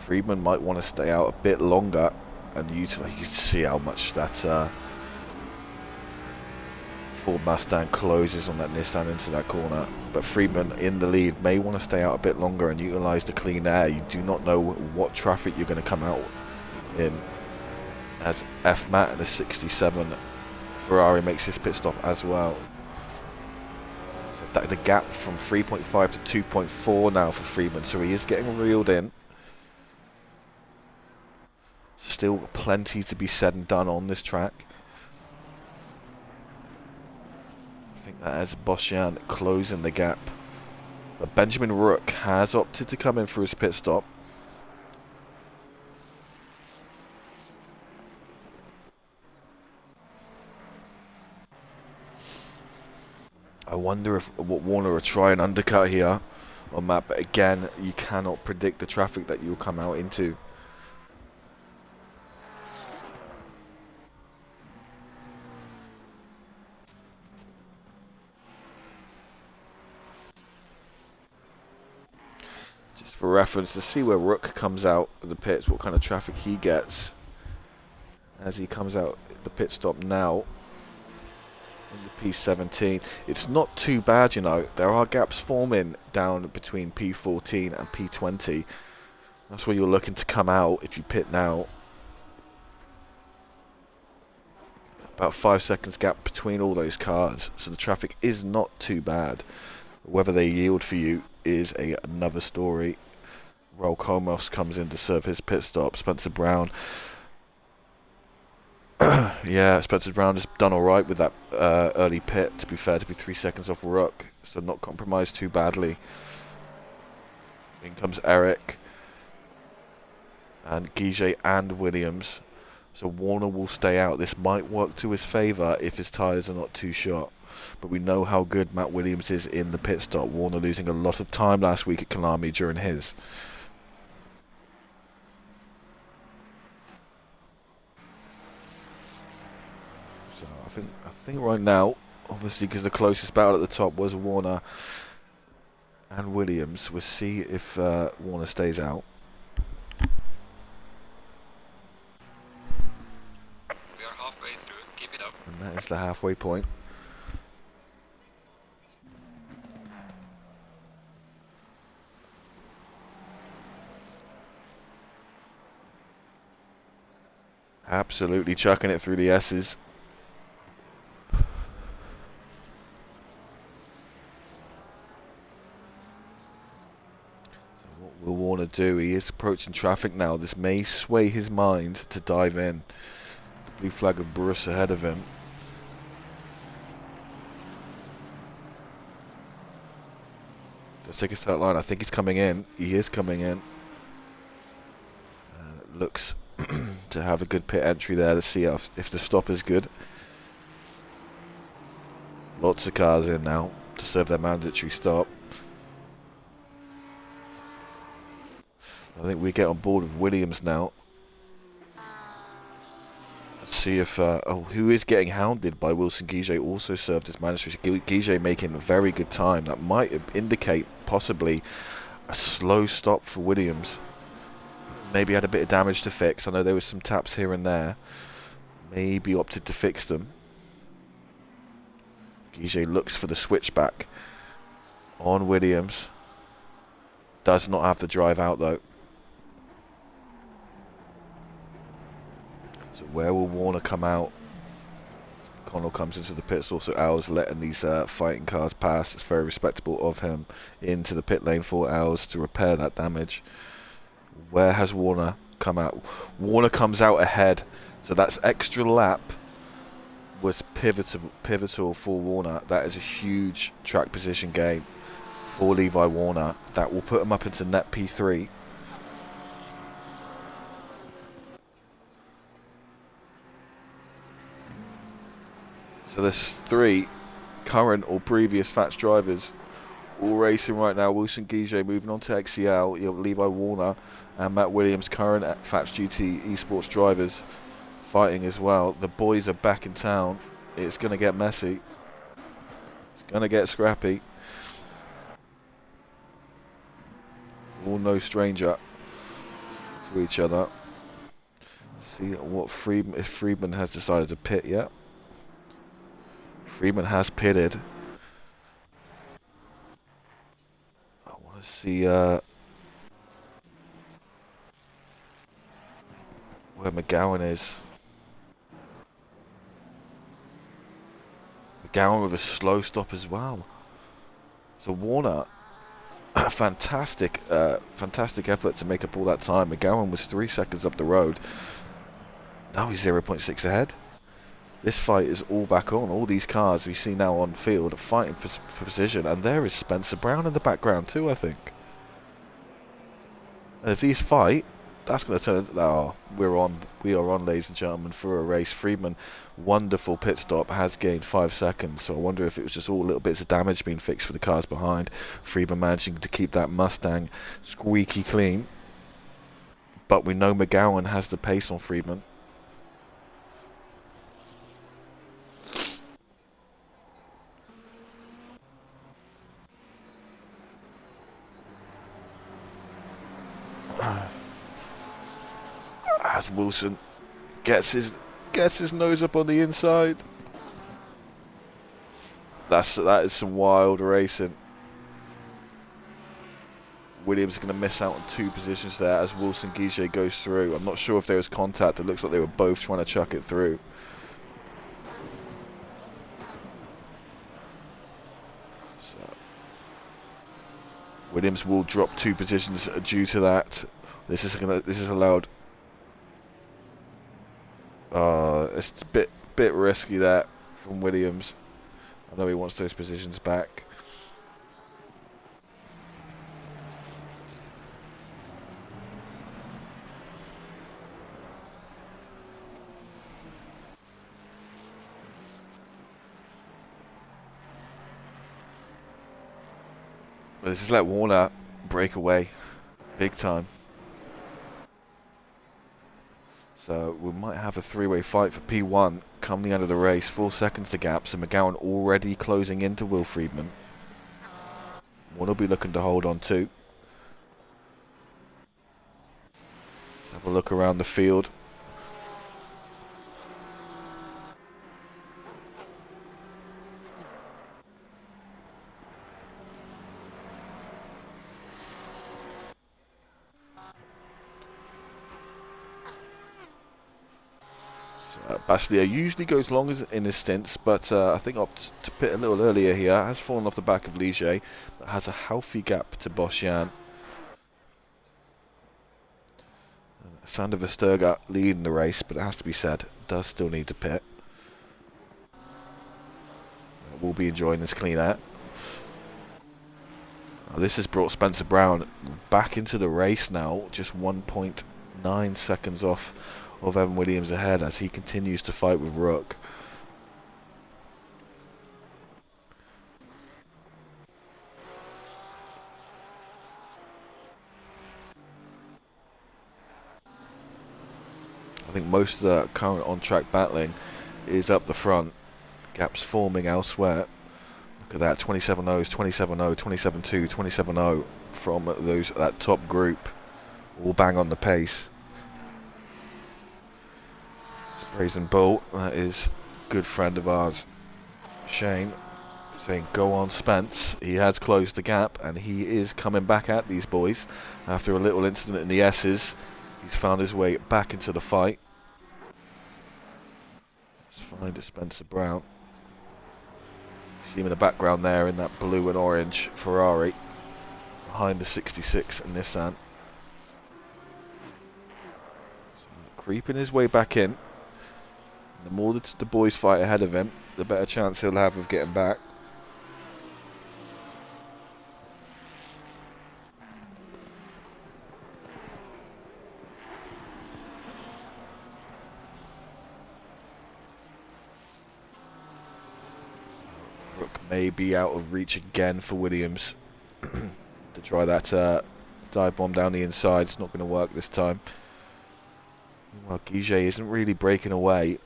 Friedman might want to stay out a bit longer and utilize. You can see how much that Ford Mustang closes on that Nissan into that corner. But Friedman in the lead may want to stay out a bit longer and utilize the clean air. You do not know what traffic you're going to come out in. As F Matt in the 67 Ferrari makes his pit stop as well. So the gap from 3.5 to 2.4 now for Friedman, so he is getting reeled in. Still plenty to be said and done on this track. I think that is Boschian closing the gap. But Benjamin Rook has opted to come in for his pit stop. I wonder if what Warner will try and undercut here on Matt, but again, you cannot predict the traffic that you'll come out into. For reference, to see where Rook comes out of the pits, what kind of traffic he gets as he comes out the pit stop now in the P17. It's not too bad, you know. There are gaps forming down between P14 and P20. That's where you're looking to come out if you pit now. About 5 seconds gap between all those cars, so the traffic is not too bad. Whether they yield for you is another story. Raul Comos comes in to serve his pit stop. Spencer Brown, yeah, Spencer Brown has done alright with that early pit, to be fair, to be 3 seconds off Rook, so not compromised too badly. In comes Eric, and Guiget and Williams. So Warner will stay out. This might work to his favour if his tyres are not too shot. But we know how good Matt Williams is in the pit stop. Warner losing a lot of time last week at Kalami during his. So I think right now, obviously because the closest battle at the top was Warner and Williams, we'll see if Warner stays out. And that is the halfway point. Absolutely chucking it through the S's. So what will Warner do? He is approaching traffic now. This may sway his mind to dive in. Blue flag of Bruce ahead of him. Let's take a start line. I think he's coming in. He is coming in. It looks to have a good pit entry there to see if the stop is good. Lots of cars in now to serve their mandatory stop. I think we get on board with Williams now. Let's see if who is getting hounded by Wilson Guiget also served as mandatory. Guiget making a very good time. That might indicate possibly a slow stop for Williams. Maybe had a bit of damage to fix. I know there was some taps here and there. Maybe opted to fix them. Guiget looks for the switchback on Williams. Does not have to drive out though. So where will Warner come out? Connell comes into the pits, also Owls letting these fighting cars pass. It's very respectable of him into the pit lane for Owls to repair that damage. Where has Warner come out? Warner comes out ahead, so that's extra lap was pivotal for Warner. That is a huge track position gain for Levi Warner. That will put him up into net P3. So there's 3 current or previous Fats drivers all racing right now. Wilson Guiget moving on to XCL. You have Levi Warner and Matt Williams, current Fats GT esports drivers, fighting as well. The boys are back in town. It's going to get messy. It's going to get scrappy. All no stranger to each other. See what Friedman, if Friedman has decided to pit yet. Friedman has pitted. I want to see where McGowan is. McGowan with a slow stop as well. So Warner, fantastic effort to make up all that time. McGowan was 3 seconds up the road. Now he's 0.6 ahead. This fight is all back on. All these cars we see now on field are fighting for position, and there is Spencer Brown in the background too, I think. And if these fight, that's going to turn. Oh, we are on, ladies and gentlemen, for a race. Friedman, wonderful pit stop, has gained 5 seconds. So I wonder if it was just all little bits of damage being fixed for the cars behind. Friedman managing to keep that Mustang squeaky clean. But we know McGowan has the pace on Friedman. As Wilson gets his nose up on the inside. That is some wild racing. Williams is going to miss out on 2 positions there as Wilson Guiget goes through. I'm not sure if there was contact. It looks like they were both trying to chuck it through. Williams will drop 2 positions due to that. This is allowed. It's a bit risky there from Williams. I know he wants those positions back. But this has let Warner break away big time. So we might have a 3-way fight for P1 come the end of the race. 4 seconds to gap, so McGowan already closing into Will Friedman. Warner will be looking to hold on too. Let's have a look around the field. Baslier usually goes long in his stints, but I think opted to pit a little earlier here. Has fallen off the back of Ligier, but has a healthy gap to Bosjan. Sander Vestergaard leading the race, but it has to be said, does still need to pit. We'll be enjoying this clean air. This has brought Spencer Brown back into the race now, just 1.9 seconds off of Evan Williams ahead as he continues to fight with Rook. I think most of the current on-track battling is up the front. Gaps forming elsewhere. Look at that, 27.0s, 27.0, 27.2, 27.0 from that top group. All bang on the pace. Brazen Bull, that is a good friend of ours, Shane, saying go on Spence. He has closed the gap and he is coming back at these boys after a little incident in the S's. He's found his way back into the fight. Let's find Spencer Brown. You see him in the background there in that blue and orange Ferrari behind the 66 and Nissan. So, creeping his way back in. The more the boys fight ahead of him, the better chance he'll have of getting back. Brook may be out of reach again for Williams to try that dive bomb down the inside. It's not going to work this time. Well, Guiget isn't really breaking away.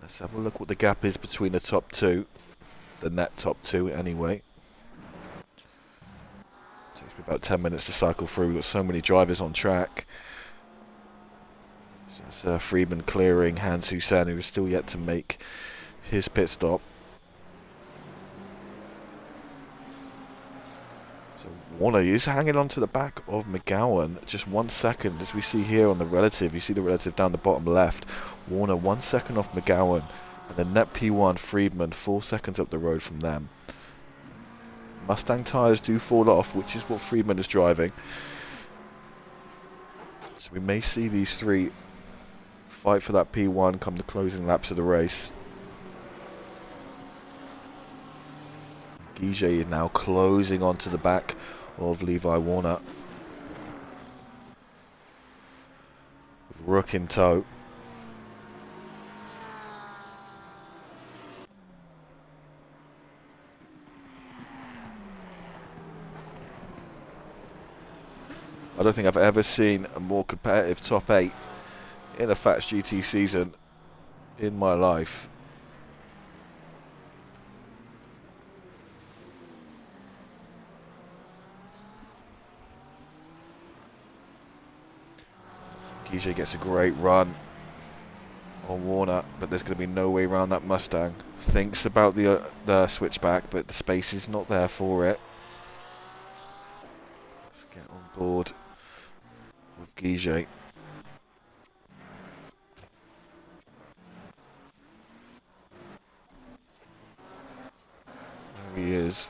Let's have a look what the gap is between the top two. The net top two, anyway. Takes me about 10 minutes to cycle through. We've got so many drivers on track. So that's Friedman clearing Hans Hussein, who is still yet to make his pit stop. So Warner is hanging on to the back of McGowan. Just 1 second, as we see here on the relative. You see the relative down the bottom left. Warner 1 second off McGowan, and then net P1 Friedman 4 seconds up the road from them. Mustang tyres do fall off, which is what Friedman is driving. So we may see these three fight for that P1 come the closing laps of the race. Guiget is now closing onto the back of Levi Warner. With Rook in tow. I don't think I've ever seen a more competitive top 8 in a Fats GT season in my life. Guiget gets a great run on Warner, but there's going to be no way around that Mustang. Thinks about the switchback, but the space is not there for it. Let's get on board with Guiget. There he is.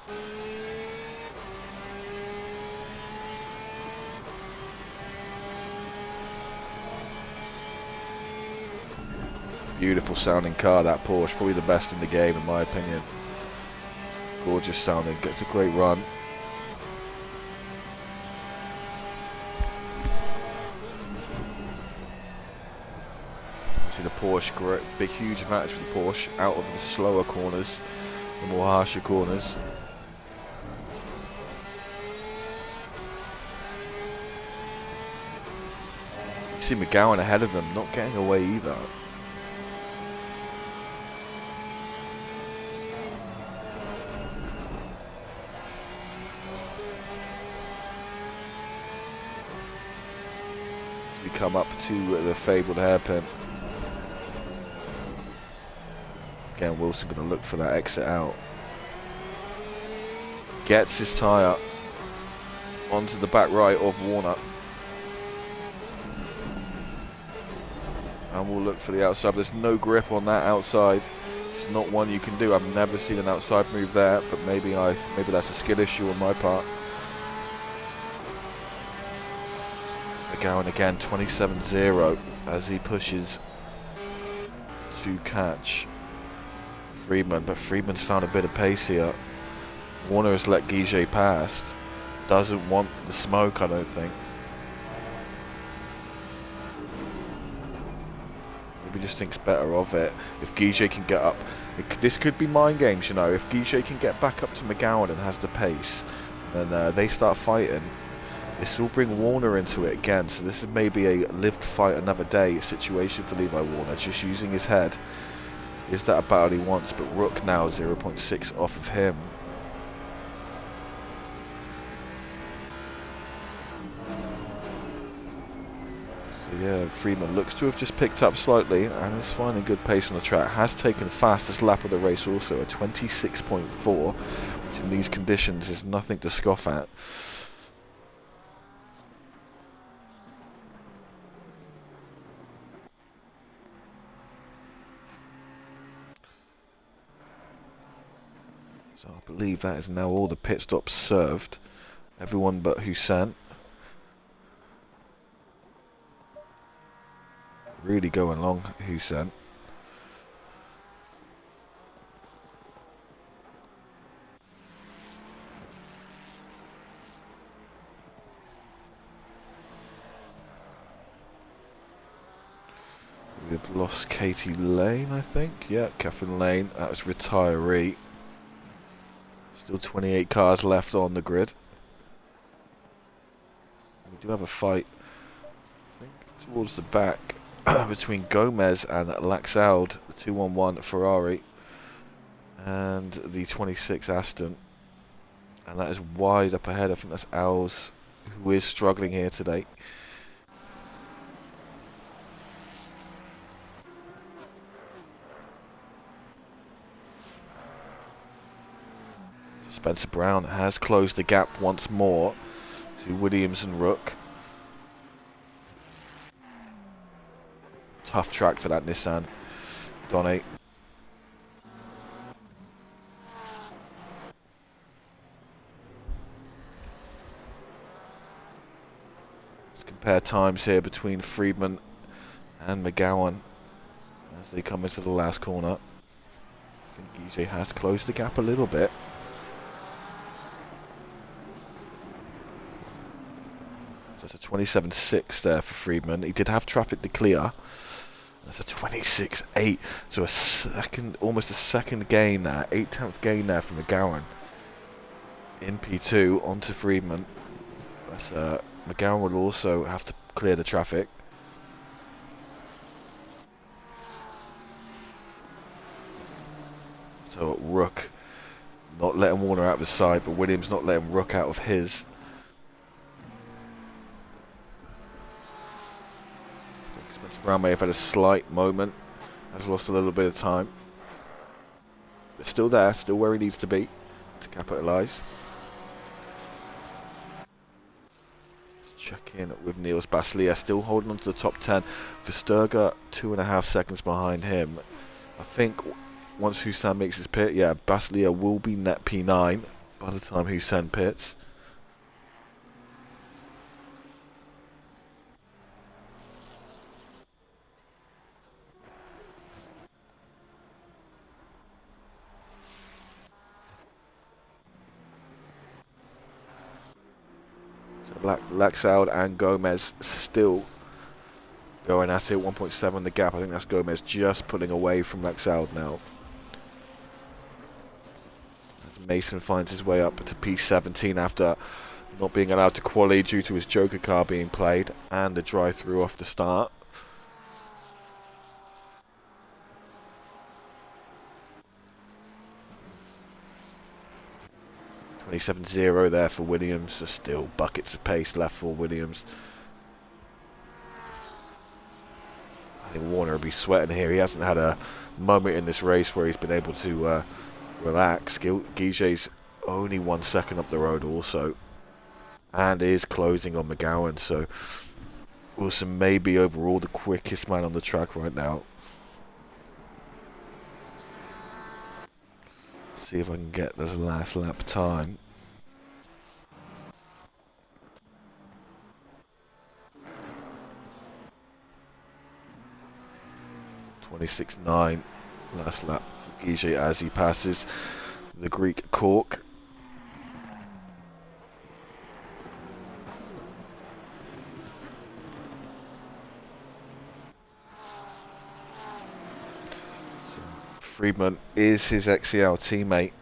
Beautiful sounding car, that Porsche. Probably the best in the game, in my opinion. Gorgeous sounding. Gets a great run. See the Porsche, great, big, huge advantage for the Porsche out of the slower corners, the more harsher corners. You see McGowan ahead of them, not getting away either. We come up to the fabled hairpin. Again, Wilson going to look for that exit out. Gets his tyre onto the back right of Warner. And we'll look for the outside. There's no grip on that outside. It's not one you can do. I've never seen an outside move there, but maybe that's a skill issue on my part. McGowan again, 27-0 as he pushes to catch Friedman, but Friedman's found a bit of pace here. Warner has let Guiget past. Doesn't want the smoke, I don't think. Maybe just thinks better of it. If Guiget can get up, this could be mind games, you know. If Guiget can get back up to McGowan and has the pace, then they start fighting. This will bring Warner into it again, so this is maybe a live to fight another day situation for Levi Warner, just using his head. Is that a battle he wants? But Rook now 0.6 off of him. So yeah, Friedman looks to have just picked up slightly and is finding good pace on the track. Has taken fastest lap of the race also, a 26.4, which in these conditions is nothing to scoff at. So I believe that is now all the pit stops served. Everyone but Hussein. Really going long, Hussein. We've lost Katie Lane, I think. Yeah, Catherine Lane. That was retiree. Still 28 cars left on the grid. We do have a fight, I think, towards the back between Gomez and Laxalde, the 211 Ferrari, and the 26 Aston. And that is wide up ahead. I think that's Owls, who is struggling here today. Spencer Brown has closed the gap once more to Williams and Rook. Tough track for that Nissan. Donny. Let's compare times here between Friedman and McGowan as they come into the last corner. I think Guiget has closed the gap a little bit. So it's a 27.6 there for Friedman. He did have traffic to clear. That's a 26.8. So a second, almost a second gain there. 8/10 gain there for McGowan. In P2 onto Friedman. But McGowan will also have to clear the traffic. So Rook not letting Warner out of his side, but Williams not letting Rook out of his. Spencer Brown may have had a slight moment, has lost a little bit of time. But still there, still where he needs to be to capitalise. Let's check in with Niels Baslia, still holding on to the top 10. Versterger 2.5 seconds behind him. I think once Hussein makes his pit, yeah, Baslia will be net P9 by the time Hussein pits. Laxald and Gomez still going at it. 1.7 the gap. I think that's Gomez just pulling away from Laxald now. As Mason finds his way up to P17 after not being allowed to quali due to his Joker car being played and the drive-through off the start. .27.0 there for Williams. So still buckets of pace left for Williams. I think Warner will be sweating here. He hasn't had a moment in this race where he's been able to relax. Guiget's only 1 second up the road also, and is closing on McGowan. So Wilson may be overall the quickest man on the track right now. See if I can get this last lap time. .26.9 last lap for Guiget as he passes the Greek cork. Friedman is his XCL teammate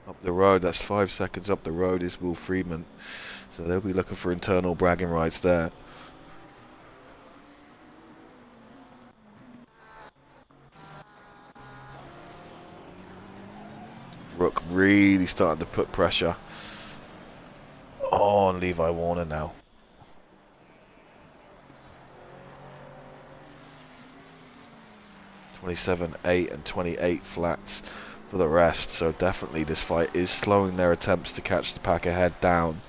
up the road. That's 5 seconds up the road is Will Friedman. So they'll be looking for internal bragging rights there. Rook really starting to put pressure on Levi Warner now. .27.8 and 28 flats for the rest. So definitely this fight is slowing their attempts to catch the pack ahead down.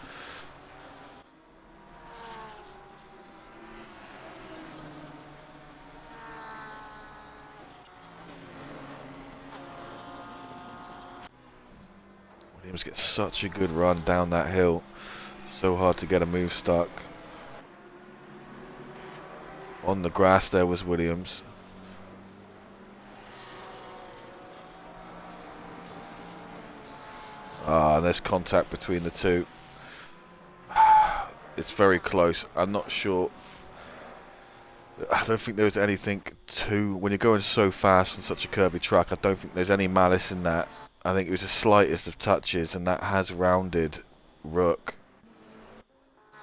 Williams gets such a good run down that hill. So hard to get a move stuck. On the grass there was Williams. There's contact between the two. It's very close. I'm not sure. I don't think there was anything too... When you're going so fast on such a curvy track, I don't think there's any malice in that. I think it was the slightest of touches, and that has rounded Rook.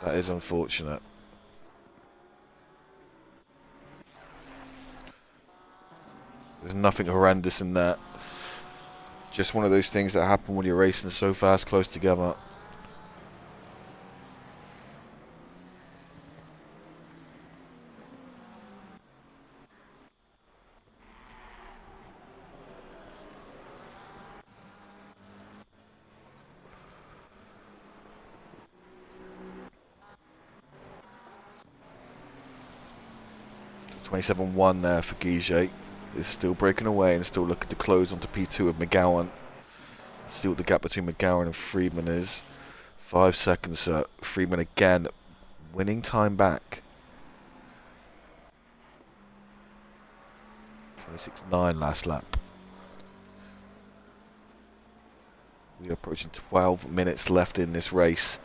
That is unfortunate. There's nothing horrendous in that. Just one of those things that happen when you're racing so fast close together. .27.1 there for Guiget. Is still breaking away and still looking to close onto P2 of McGowan. See what the gap between McGowan and Friedman is. 5 seconds. Friedman again winning time back. .26.9 last lap. We are approaching 12 minutes left in this race.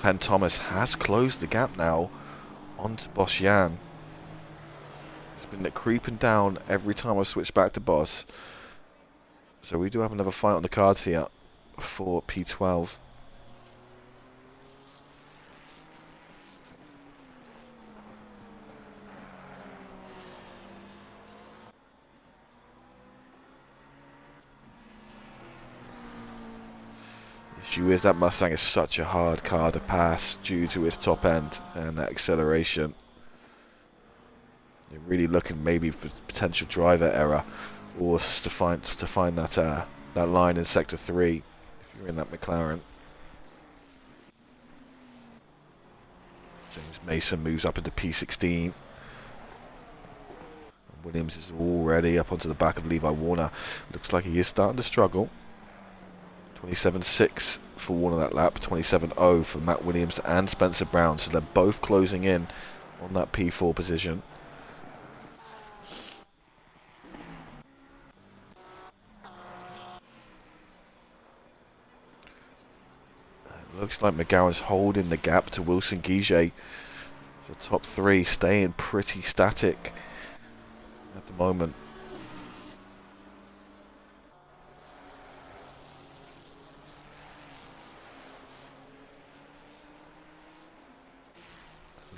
Glenn Thomas has closed the gap now onto Boschian. It's been creeping down every time I switch back to Boss. So we do have another fight on the cards here for P12. Issue is that Mustang is such a hard car to pass due to its top end and that acceleration. You're really looking maybe for potential driver error, or to find that that line in sector 3 if you're in that McLaren. James Mason moves up into P16. Williams is already up onto the back of Levi Warner. Looks like he is starting to struggle. 27.6 for Warner that lap, 27.0 for Matt Williams and Spencer Brown, so they're both closing in on that P4 position. Looks like McGowan's holding the gap to Wilson Guiget. The top three staying pretty static at the moment.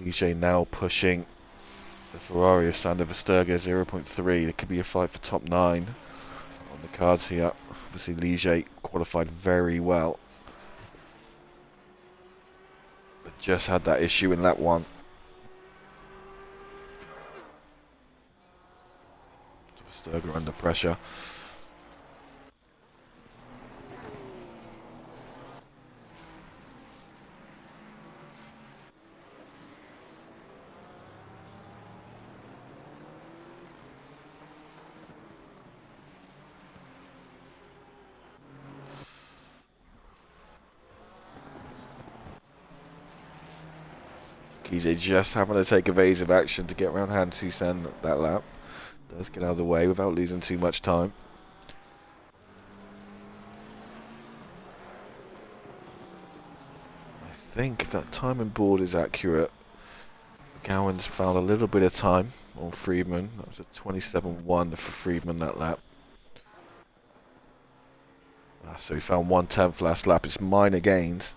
Ligier now pushing the Ferrari of Sander Versterger 0.3. There could be a fight for top 9 on the cards here. Obviously Ligier qualified very well, but just had that issue in lap 1. Versterger under pressure. Guiget just having to take evasive action to get around Han Susan that lap. Does get out of the way without losing too much time. I think if that timing board is accurate, Gowan's found a little bit of time on Friedman. That was a 27.1 for Friedman that lap. So he found 1/10 last lap. It's minor gains.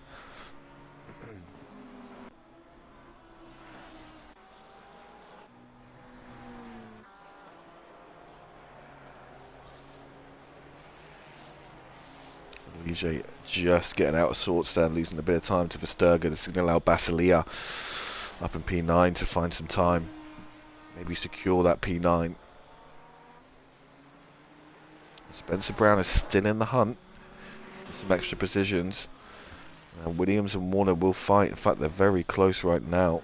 Ligier just getting out of sorts there, losing a bit of time to Versterger. This is going to allow Basilia up in P9 to find some time. Maybe secure that P9. Spencer Brown is still in the hunt for some extra positions. And Williams and Warner will fight. In fact, they're very close right now.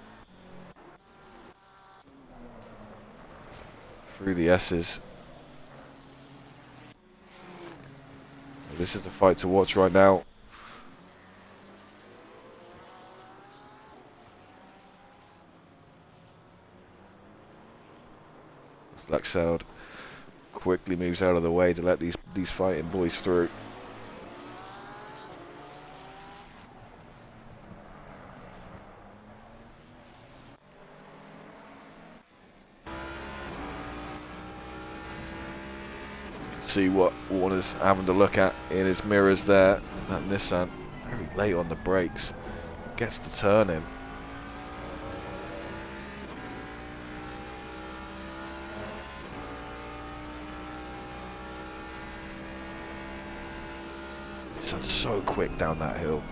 Through the S's. This is the fight to watch right now. Slackseld quickly moves out of the way to let these fighting boys through. See what Warner's having to look at in his mirrors there. That Nissan very late on the brakes, gets the turn in. Nissan's so quick down that hill.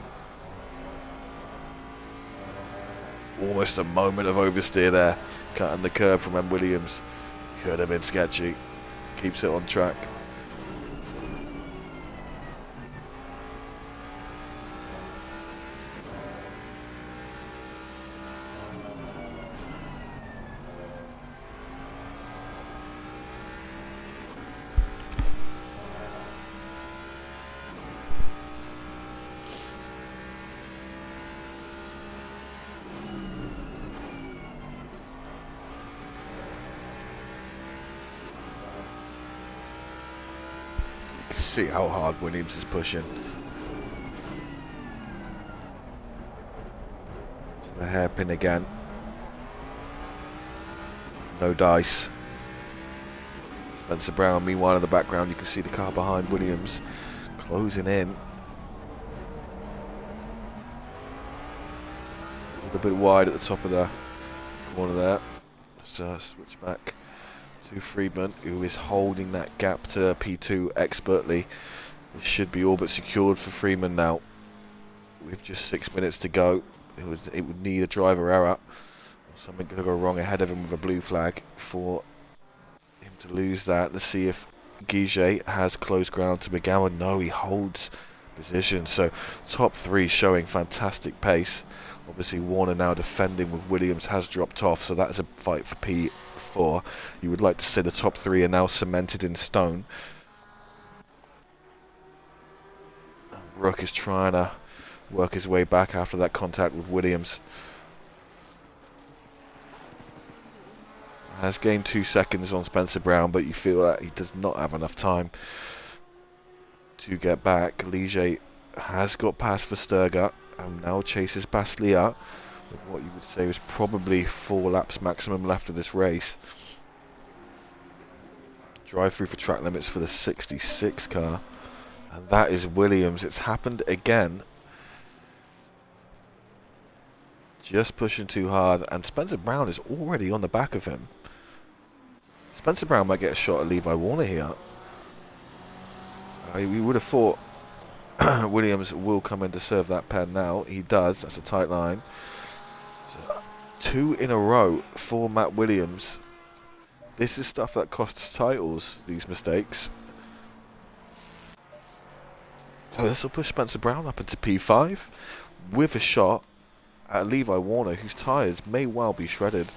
Almost a moment of oversteer there, cutting the curb from M. Williams. Could have been sketchy. Keeps it on track. See how hard Williams is pushing. To the hairpin again. No dice. Spencer Brown, meanwhile in the background, you can see the car behind Williams closing in. A little bit wide at the top of the corner there. So switch back to Friedman, who is holding that gap to P2 expertly. This should be all but secured for Freeman now. With just 6 minutes to go, it would need a driver error or something to go wrong ahead of him with a blue flag for him to lose that. Let's see if Guiget has close ground to McGowan. No, he holds position. So top 3 showing fantastic pace. Obviously Warner now defending with Williams has dropped off, so that's a fight for P4. You would like to say the top 3 are now cemented in stone. Rook is trying to work his way back after that contact with Williams. Has gained 2 seconds on Spencer Brown, but you feel that he does not have enough time to get back. Ligier has got past Versterger and now chases Baslia with what you would say was probably 4 laps maximum left of this race. Drive through for track limits for the 66 car, and that is Williams. It's happened again. Just pushing too hard, and Spencer Brown is already on the back of him. Spencer Brown might get a shot at Levi Warner here. We would have thought Williams will come in to serve that pen now. He does. That's a tight line. So 2 in a row for Matt Williams. This is stuff that costs titles, these mistakes. So this will push Spencer Brown up into P5 with a shot at Levi Warner, whose tyres may well be shredded.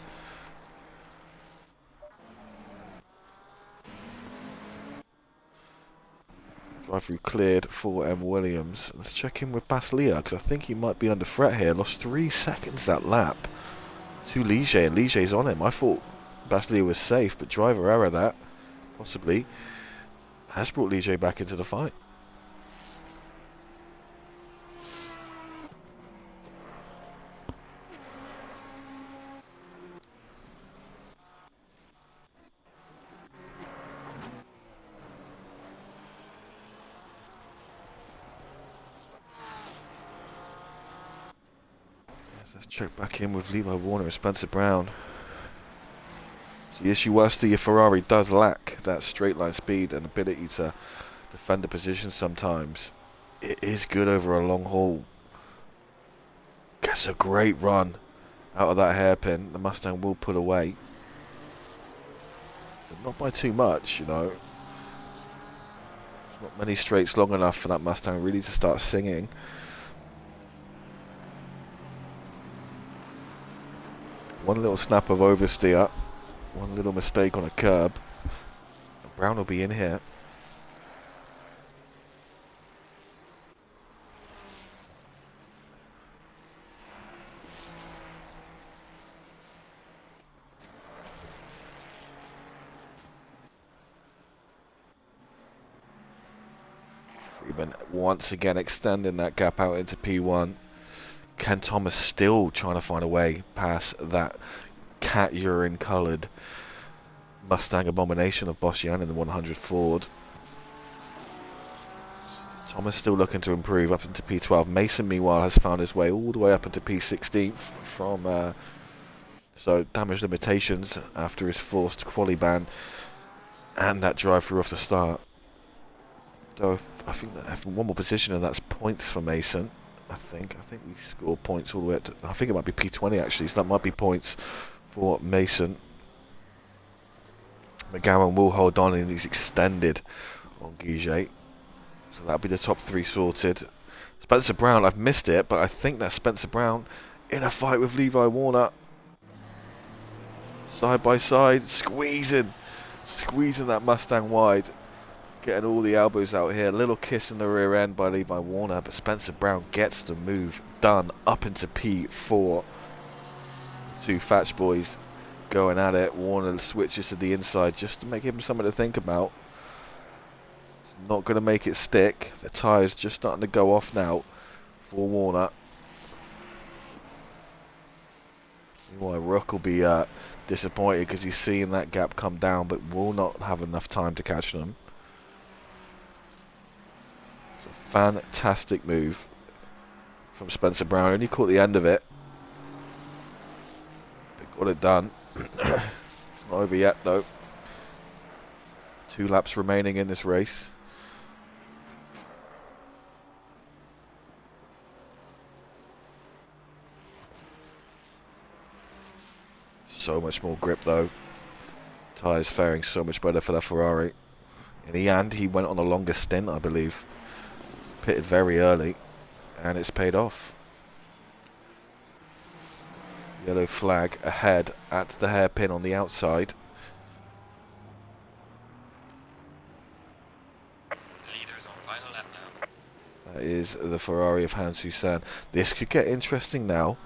Drive through cleared for M. Williams. Let's check in with Baslia, because I think he might be under threat here. Lost 3 seconds that lap to Ligier, and Ligier's on him. I thought Baslia was safe, but driver error that, possibly, has brought Ligier back into the fight. Let's check back in with Levi Warner and Spencer Brown. The issue was the Ferrari does lack that straight line speed and ability to defend the position sometimes. It is good over a long haul. Gets a great run out of that hairpin. The Mustang will pull away, but not by too much, you know. There's not many straights long enough for that Mustang really to start singing. One little snap of oversteer, one little mistake on a curb, and Brown will be in here. Freeman once again extending that gap out into P1. Ken Thomas still trying to find a way past that cat urine coloured Mustang abomination of Boschian in the 100 Ford. Thomas still looking to improve up into P12. Mason meanwhile has found his way all the way up into P16 from so damage limitations after his forced quali ban and that drive through off the start. So I think that have one more position, and that's points for Mason. I think we score points all the way up to, I think it might be P20 actually, so that might be points for Mason. McGowan will hold on, and he's extended on Guiget. So that'll be the top 3 sorted. Spencer Brown, I've missed it, but I think that's Spencer Brown in a fight with Levi Warner. Side by side, squeezing that Mustang wide. Getting all the elbows out here. Little kiss in the rear end by Levi Warner, but Spencer Brown gets the move done up into P4. 2 Fatch boys going at it. Warner switches to the inside just to make him something to think about. It's not going to make it stick. The tyres just starting to go off now for Warner. Meanwhile, Rook will be disappointed because he's seeing that gap come down, but will not have enough time to catch them. Fantastic move from Spencer Brown. Only caught the end of it, but got it done. It's not over yet though. 2 laps remaining in this race. So much more grip though. Tyres faring so much better for that Ferrari. In the end, he went on a longer stint, I believe. Pitted very early, and it's paid off. Yellow flag ahead at the hairpin on the outside. Leaders on final lap now. That is the Ferrari of Hans Hussein. This could get interesting now.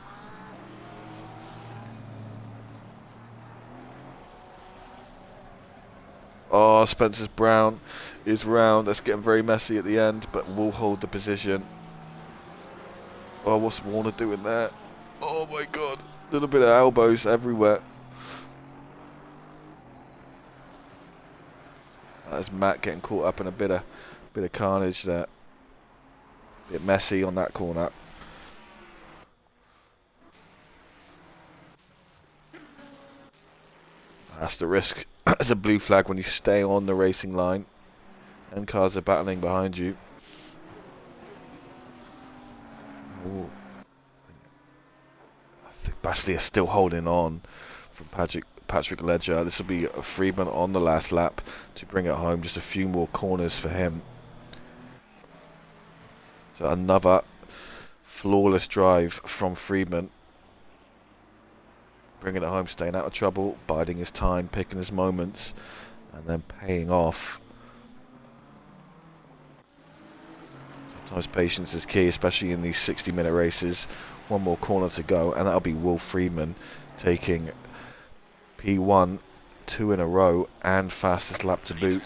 Oh, Spencer Brown is round. That's getting very messy at the end, but will hold the position. Oh, what's Warner doing there? Oh my god. Little bit of elbows everywhere. That's Matt getting caught up in a bit of carnage there. Bit messy on that corner. That's the risk. There's a blue flag when you stay on the racing line and cars are battling behind you. Ooh. I think Bastley is still holding on from Patrick Ledger. This will be Friedman on the last lap to bring it home. Just a few more corners for him. So another flawless drive from Friedman. Bringing it home, staying out of trouble, biding his time, picking his moments, and then paying off. Sometimes patience is key, especially in these 60-minute races. One more corner to go, and that'll be Will Friedman taking P1, 2 in a row, and fastest lap to boot.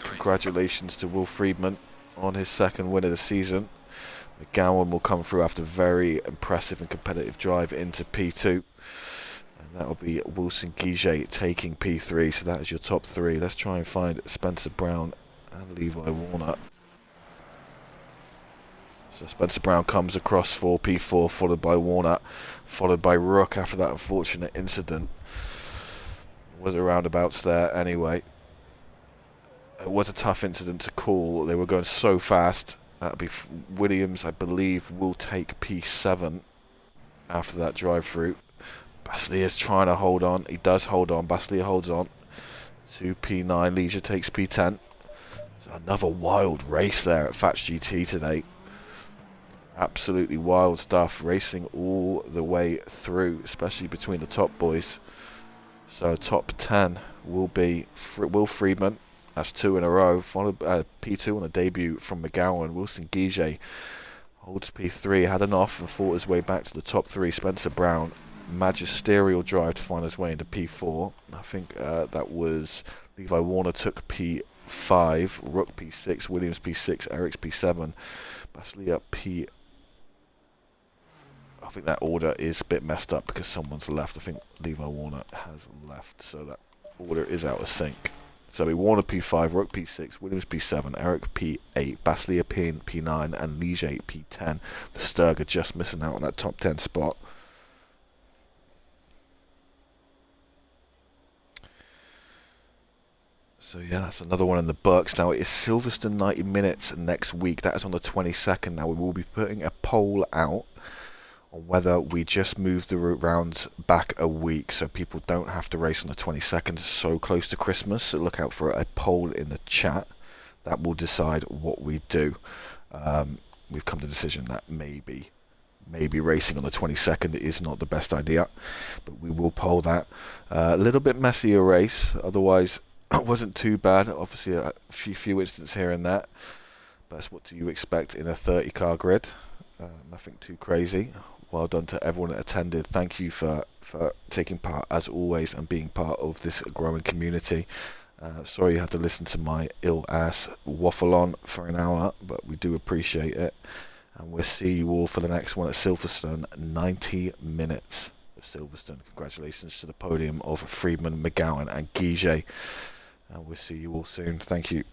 Congratulations to Will Friedman on his second win of the season. McGowan will come through after a very impressive and competitive drive into P2. And that'll be Wilson Guiget taking P3, so that is your top three. Let's try and find Spencer Brown and Levi Warner. So Spencer Brown comes across for P4, followed by Warner, followed by Rook after that unfortunate incident. Was a roundabouts there anyway. It was a tough incident to call. They were going so fast. That'll be Williams, I believe, will take P7 after that drive through. Bastley is trying to hold on. He does hold on. Bastley holds on to P9. Leisure takes P10. So another wild race there at Fats GT today. Absolutely wild stuff. Racing all the way through, especially between the top boys. So top 10 will be Will Friedman. That's 2 in a row. Followed by P2 on a debut from McGowan. Wilson Guiget holds P3. Had an off and fought his way back to the top 3. Spencer Brown. Magisterial drive to find his way into P4. I think that was Levi Warner took P5. Rook P6. Williams P6. Eric's P7. Bastley up P. I think that order is a bit messed up because someone's left. I think Levi Warner has left, so that order is out of sync. So we Warner P5, Rook P6, Williams P7, Eric P8, Bastley P9, and Ligier P10. Versterger just missing out on that top 10 spot. So yeah, that's another one in the books. Now it is Silverstone 90 minutes next week. That is on the 22nd. Now we will be putting a poll out on whether we just move the rounds back a week so people don't have to race on the 22nd, so close to Christmas. So look out for a poll in the chat. That will decide what we do. We've come to the decision that maybe racing on the 22nd is not the best idea, but we will poll that. A little bit messier race, otherwise it wasn't too bad. Obviously a few incidents here and there, but that's what do you expect in a 30-car grid. Nothing too crazy. Well done to everyone that attended. Thank you for taking part as always and being part of this growing community. Sorry you had to listen to my ill ass waffle on for an hour, but we do appreciate it. And we'll see you all for the next one at Silverstone. 90 minutes of Silverstone. Congratulations to the podium of Friedman, McGowan and Guiget. And we'll see you all soon. Thank you.